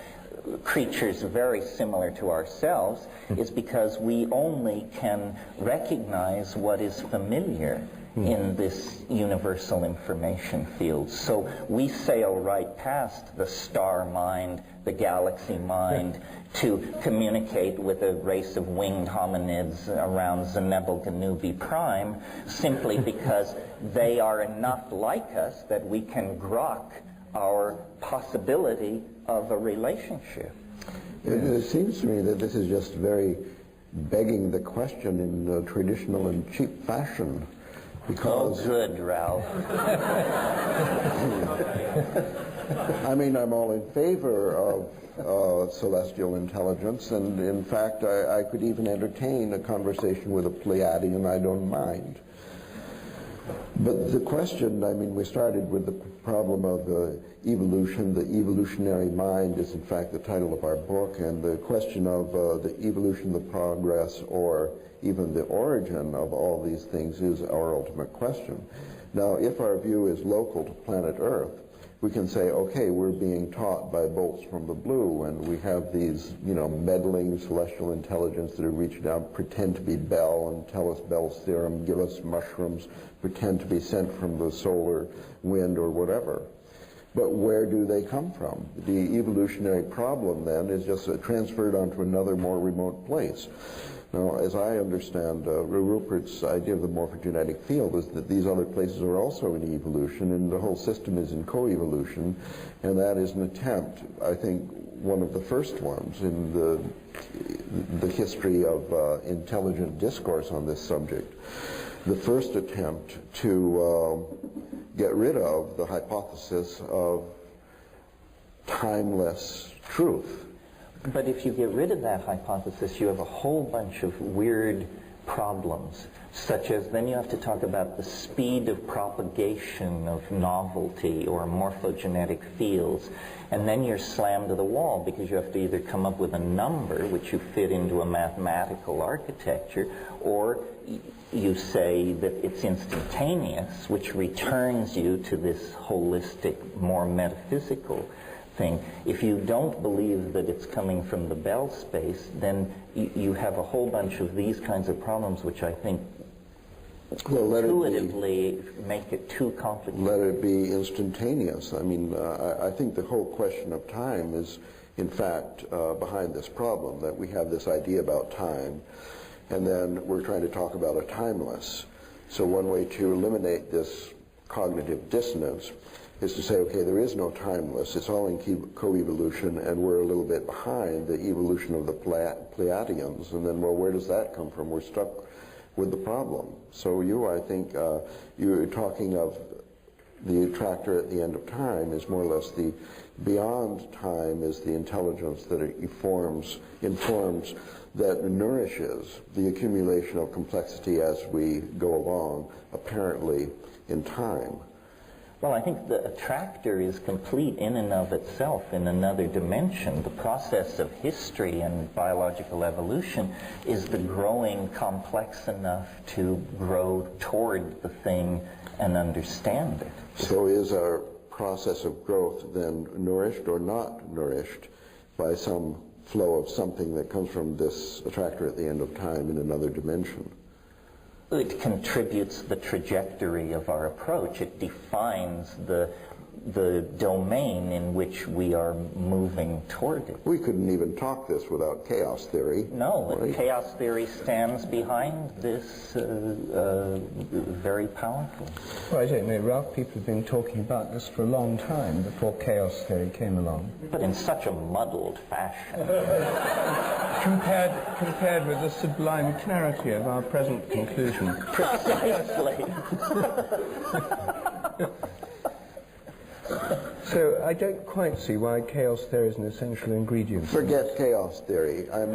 creatures very similar to ourselves, is because we only can recognize what is familiar in this universal information field. So we sail right past the star mind, the galaxy mind, to communicate with a race of winged hominids around Zenebel-Ganubi Prime, simply because they are enough like us that we can grok our possibility of a relationship. It seems to me that this is just very begging the question in a traditional and cheap fashion. Because, oh, good, Ralph. I mean, I'm all in favor of celestial intelligence, and in fact, I could even entertain a conversation with a Pleiadian. I don't mind. But the question, I mean, we started with the problem of evolution. The evolutionary mind is, in fact, the title of our book, and the question of the evolution, the progress, or even the origin of all these things is our ultimate question. Now, if our view is local to planet Earth, we can say, okay, we're being taught by bolts from the blue, and we have these, meddling celestial intelligence that are reaching out, pretend to be Bell and tell us Bell's theorem, give us mushrooms, pretend to be sent from the solar wind or whatever. But where do they come from? The evolutionary problem, then, is just transferred onto another, more remote place. Now, as I understand, Rupert's idea of the morphogenetic field is that these other places are also in evolution, and the whole system is in coevolution, and that is an attempt, I think, one of the first ones in the history of intelligent discourse on this subject. The first attempt to get rid of the hypothesis of timeless truth. But if you get rid of that hypothesis, you have a whole bunch of weird problems, such as then you have to talk about the speed of propagation of novelty or morphogenetic fields, and then you're slammed to the wall because you have to either come up with a number which you fit into a mathematical architecture, or you say that it's instantaneous, which returns you to this holistic, more metaphysical thing. If you don't believe that it's coming from the Bell space, then you have a whole bunch of these kinds of problems which I think intuitively make it too complicated. Let it be instantaneous. I mean, I think the whole question of time is, in fact, behind this problem, that we have this idea about time, and then we're trying to talk about a timeless. So one way to eliminate this cognitive dissonance is to say, okay, there is no timeless, it's all in coevolution, and we're a little bit behind the evolution of the Pleiadians, and then, well, where does that come from? We're stuck with the problem. So I think, you're talking of the attractor at the end of time is more or less the beyond time is the intelligence that it informs, that nourishes the accumulation of complexity as we go along, apparently in time. Well, I think the attractor is complete in and of itself in another dimension. The process of history and biological evolution is the growing complex enough to grow toward the thing and understand it. So is our process of growth then nourished or not nourished by some flow of something that comes from this attractor at the end of time in another dimension? It contributes the trajectory of our approach. It defines the domain in which we are moving toward it. We couldn't even talk this without chaos theory. No, right? Chaos theory stands behind this very powerfully. Well, I don't know, Ralph, people have been talking about this for a long time before chaos theory came along. But in such a muddled fashion. Compared with the sublime clarity of our present conclusion. Precisely. So I don't quite see why chaos theory is an essential ingredient. Forget chaos theory. I'm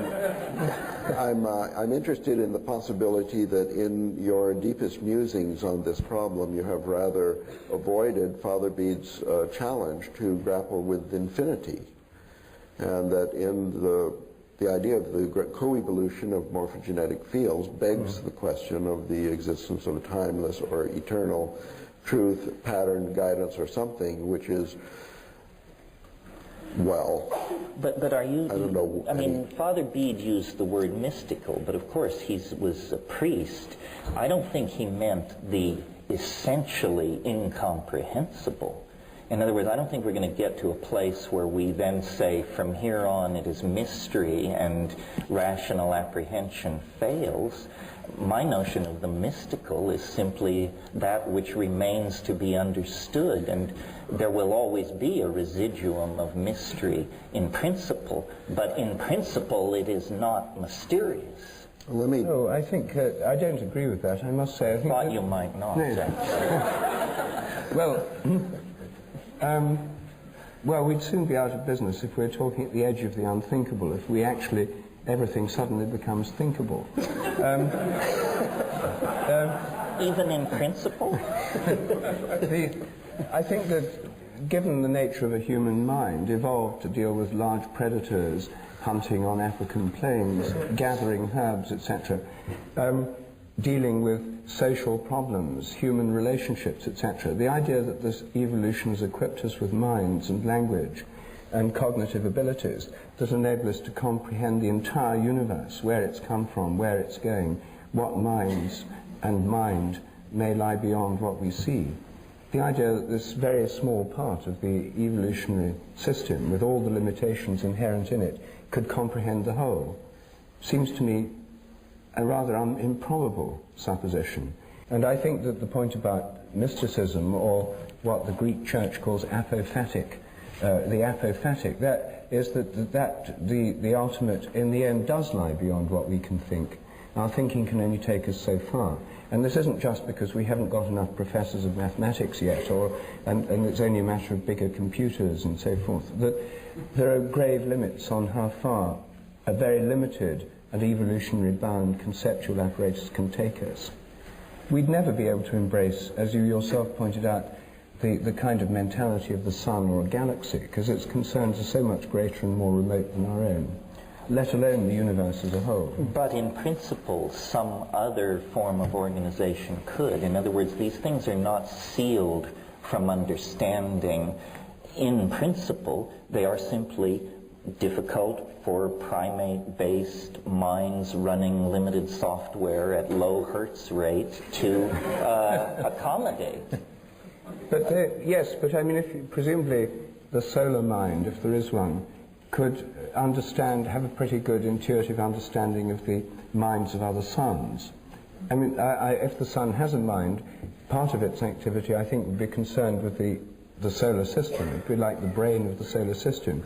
interested in the possibility that in your deepest musings on this problem, you have rather avoided Father Bede's challenge to grapple with infinity, and that in the idea of the coevolution of morphogenetic fields begs the question of the existence of a timeless or eternal truth, pattern, guidance, or something which is, well, but are you, I don't know. I mean, Father Bede used the word mystical, but of course he was a priest. I don't think he meant the essentially incomprehensible. In other words, I don't think we're going to get to a place where we then say, from here on it is mystery and rational apprehension fails. My notion of the mystical is simply that which remains to be understood, and there will always be a residuum of mystery in principle, but in principle it is not mysterious. Let me... Oh, I think, I don't agree with that, I must say. I think Thought you might not. No. Well, we'd soon be out of business if we're talking at the edge of the unthinkable, if we actually, everything suddenly becomes thinkable. Even in principle? I think that, given the nature of a human mind, evolved to deal with large predators, hunting on African plains, gathering herbs, etc., dealing with social problems, human relationships, etc. The idea that this evolution has equipped us with minds and language and cognitive abilities that enable us to comprehend the entire universe, where it's come from, where it's going, what minds and mind may lie beyond what we see. The idea that this very small part of the evolutionary system, with all the limitations inherent in it, could comprehend the whole, seems to me a rather improbable supposition. And I think that the point about mysticism, or what the Greek church calls apophatic, that is that the ultimate, in the end, does lie beyond what we can think. Our thinking can only take us so far. And this isn't just because we haven't got enough professors of mathematics yet, and it's only a matter of bigger computers and so forth, that there are grave limits on how far a very limited and evolutionary bound conceptual apparatus can take us. We'd never be able to embrace, as you yourself pointed out, the kind of mentality of the sun or a galaxy, because its concerns are so much greater and more remote than our own, let alone the universe as a whole. But in principle, some other form of organization could. In other words, these things are not sealed from understanding in principle. They are simply difficult for primate-based minds running limited software at low hertz rate to accommodate. But yes, but I mean, if presumably the solar mind, if there is one, could have a pretty good intuitive understanding of the minds of other suns. I mean, if the sun has a mind, part of its activity, I think, would be concerned with the solar system. It would be like the brain of the solar system.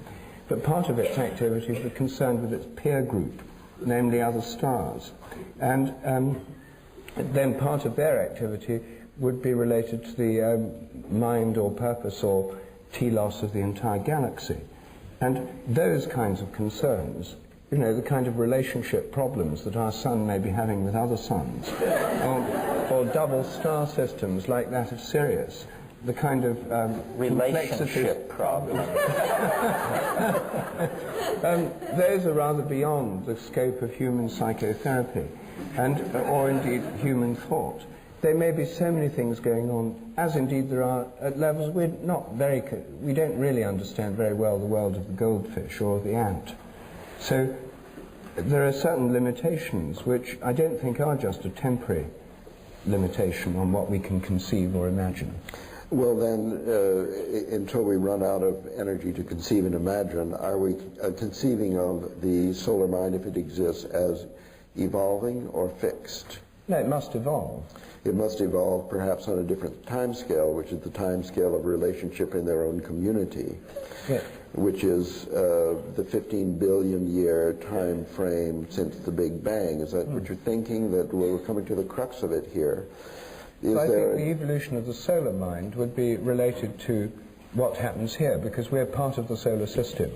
But part of its activity would be concerned with its peer group, namely other stars. And then part of their activity would be related to the mind or purpose or telos of the entire galaxy. And those kinds of concerns, you know, the kind of relationship problems that our sun may be having with other suns, or double star systems like that of Sirius, the kind of relationship problem. Those are rather beyond the scope of human psychotherapy, or indeed human thought. There may be so many things going on, as indeed there are at levels we don't really understand very well the world of the goldfish or the ant. So there are certain limitations which I don't think are just a temporary limitation on what we can conceive or imagine. Well then, until we run out of energy to conceive and imagine, are we conceiving of the solar mind, if it exists, as evolving or fixed? No, it must evolve. It must evolve perhaps on a different time scale, which is the time scale of relationship in their own community, Yeah. which is the 15 billion year time frame since the Big Bang. Is that what you're thinking, that we're coming to the crux of it here? I think the evolution of the solar mind would be related to what happens here, because we're part of the solar system.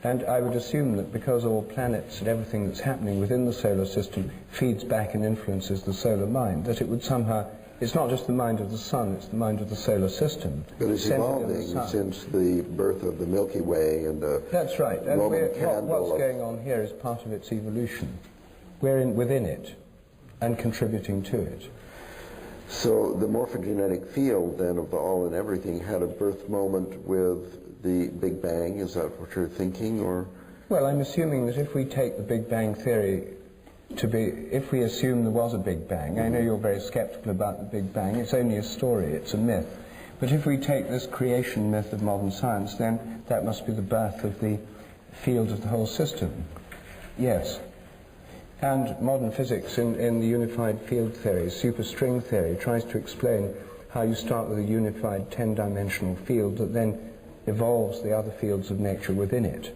And I would assume that because all planets and everything that's happening within the solar system feeds back and influences the solar mind, that it would somehow, it's not just the mind of the sun, it's the mind of the solar system. But it's evolving since the birth of the Milky Way and the That's right. And Roman candle. What's going on here is part of its evolution. We're within it and contributing to it. So the morphogenetic field then of the all and everything had a birth moment with the Big Bang. Is that what you're thinking, or? Well, I'm assuming that if we take the Big Bang theory to be, if we assume there was a Big Bang, I know you're very skeptical about the Big Bang, it's only a story, it's a myth. But if we take this creation myth of modern science, then that must be the birth of the field of the whole system. Yes. And modern physics in the unified field theory, superstring theory, tries to explain how you start with a unified 10-dimensional field that then evolves the other fields of nature within it.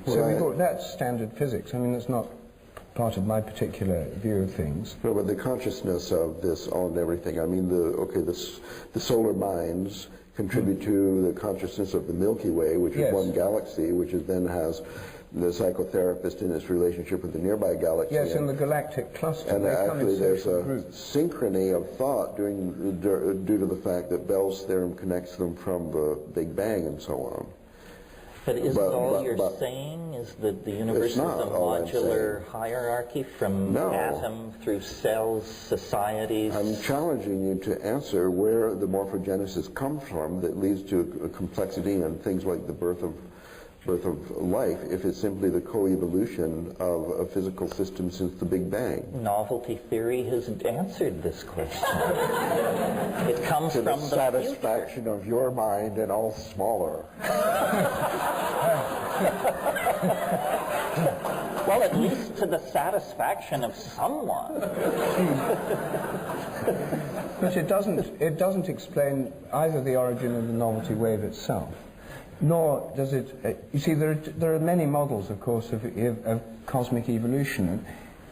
So that's standard physics. I mean, that's not part of my particular view of things. No, but the consciousness of this all and everything, I mean, the solar minds contribute to the consciousness of the Milky Way, which is one galaxy, which then has the psychotherapist in its relationship with the nearby galaxy. Yes, in the galactic cluster. And actually there's a synchrony of thought due to the fact that Bell's theorem connects them from the Big Bang and so on. But isn't all you're saying is that the universe is a modular hierarchy from atom through cells, societies? I'm challenging you to answer where the morphogenesis comes from that leads to a complexity and things like the birth of life, if it's simply the co-evolution of a physical system since the Big Bang. Novelty theory has answered this question. It comes to from the satisfaction of your mind and all smaller. Well, at least to the satisfaction of someone. But it doesn't explain either the origin of the novelty wave itself, nor does it, you see, there are many models, of course, of cosmic evolution. And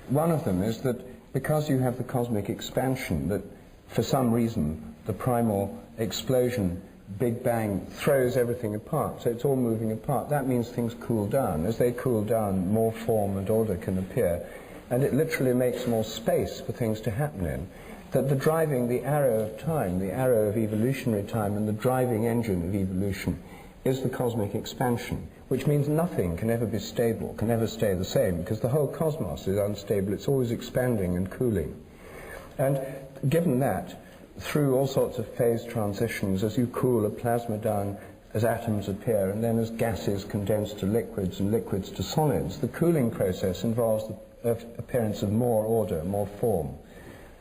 one of them is that because you have the cosmic expansion, that for some reason the primal explosion, Big Bang, throws everything apart, so it's all moving apart. That means things cool down. As they cool down, more form and order can appear, and it literally makes more space for things to happen in. That the arrow of time, the arrow of evolutionary time, and the driving engine of evolution is the cosmic expansion, which means nothing can ever be stable, can ever stay the same, because the whole cosmos is unstable. It's always expanding and cooling. And given that, through all sorts of phase transitions, as you cool a plasma down, as atoms appear, and then as gases condense to liquids and liquids to solids, the cooling process involves the appearance of more order, more form,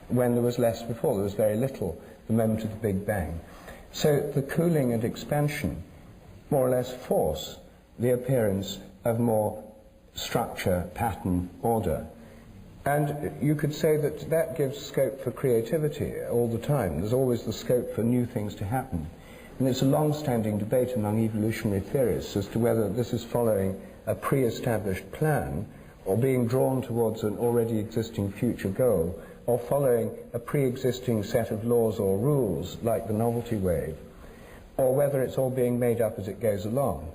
when there was less before. There was very little the moment of the Big Bang. So the cooling and expansion more or less force the appearance of more structure, pattern, order. And you could say that that gives scope for creativity all the time. There's always the scope for new things to happen. And it's a long-standing debate among evolutionary theorists as to whether this is following a pre-established plan or being drawn towards an already existing future goal, or following a pre-existing set of laws or rules like the novelty wave, or whether it's all being made up as it goes along.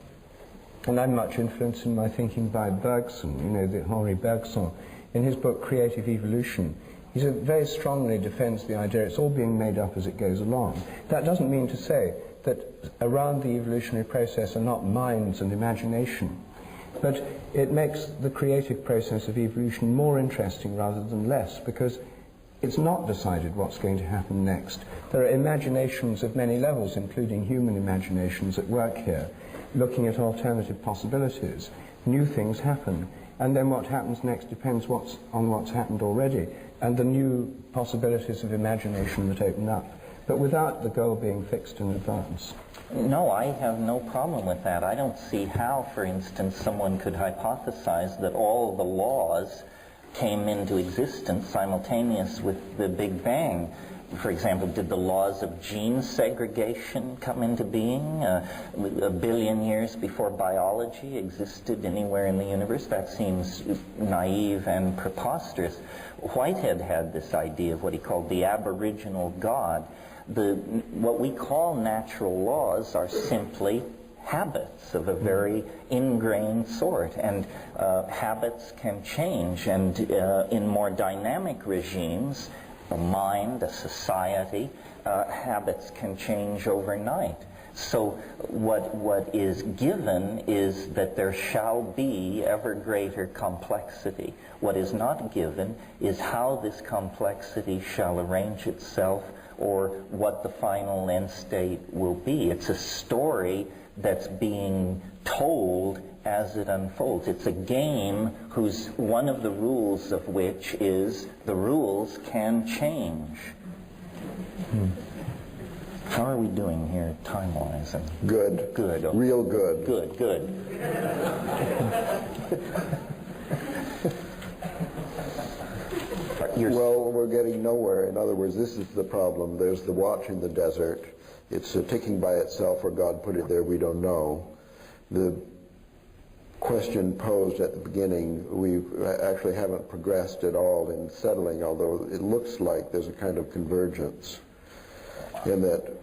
And I'm much influenced in my thinking by Bergson, the Henri Bergson. In his book Creative Evolution, He very strongly defends the idea it's all being made up as it goes along. That doesn't mean to say that around the evolutionary process are not minds and imagination, but it makes the creative process of evolution more interesting rather than less, because it's not decided what's going to happen next. There are imaginations of many levels, including human imaginations, at work here, looking at alternative possibilities. New things happen, and then what happens next depends on what's happened already, and the new possibilities of imagination that open up, but without the goal being fixed in advance. No, I have no problem with that. I don't see how, for instance, someone could hypothesize that all the laws came into existence simultaneous with the Big Bang. For example, did the laws of gene segregation come into being a billion years before biology existed anywhere in the universe? That seems naive and preposterous. Whitehead had this idea of what he called the aboriginal God. What we call natural laws are simply habits of a very ingrained sort, and habits can change, and in more dynamic regimes, a mind, a society, habits can change overnight. So what is given is that there shall be ever greater complexity. What is not given is how this complexity shall arrange itself, or what the final end state will be. It's a story that's being told as it unfolds. It's a game whose one of the rules of which is the rules can change. How are we doing here time-wise? Good. Good. Okay. Real good. Good, good. Well, we're getting nowhere. In other words, this is the problem. There's the watch in the desert. It's ticking by itself, or God put it there, we don't know. The question posed at the beginning, we actually haven't progressed at all in settling, although it looks like there's a kind of convergence in that.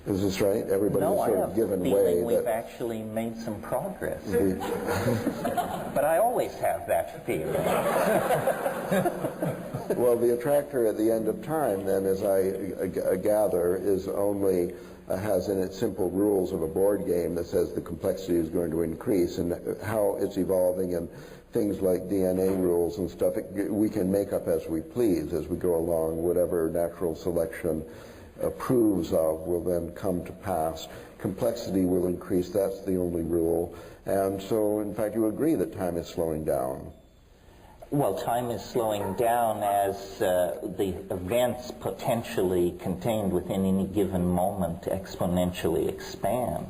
Is this right? Everybody's sort of given way. We've actually made some progress. But I always have that feeling. Well, the attractor at the end of time, then, as I gather, is only has in its simple rules of a board game that says the complexity is going to increase, and how it's evolving, and things like DNA rules and stuff, we can make up as we please as we go along. Whatever natural selection approves of will then come to pass. Complexity will increase, that's the only rule. And so, in fact, you agree that time is slowing down. Well, time is slowing down as the events potentially contained within any given moment exponentially expand.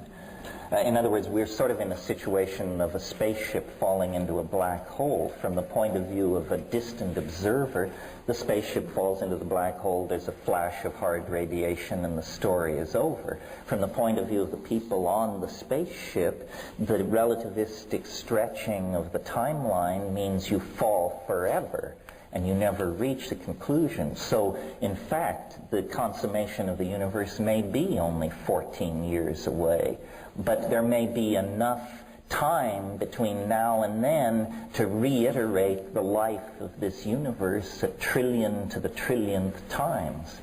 In other words, we're sort of in a situation of a spaceship falling into a black hole. From the point of view of a distant observer, the spaceship falls into the black hole, there's a flash of hard radiation, and the story is over. From the point of view of the people on the spaceship, the relativistic stretching of the timeline means you fall forever, and you never reach the conclusion. So, in fact, the consummation of the universe may be only 14 years away, but there may be enough time between now and then to reiterate the life of this universe a trillion to the trillionth times.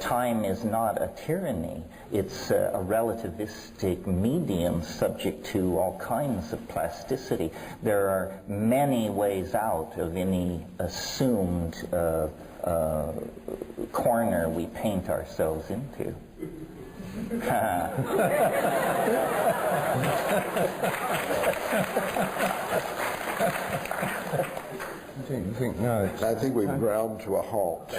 Time is not a tyranny. It's a relativistic medium subject to all kinds of plasticity. There are many ways out of any assumed corner we paint ourselves into. I think we've ground to a halt.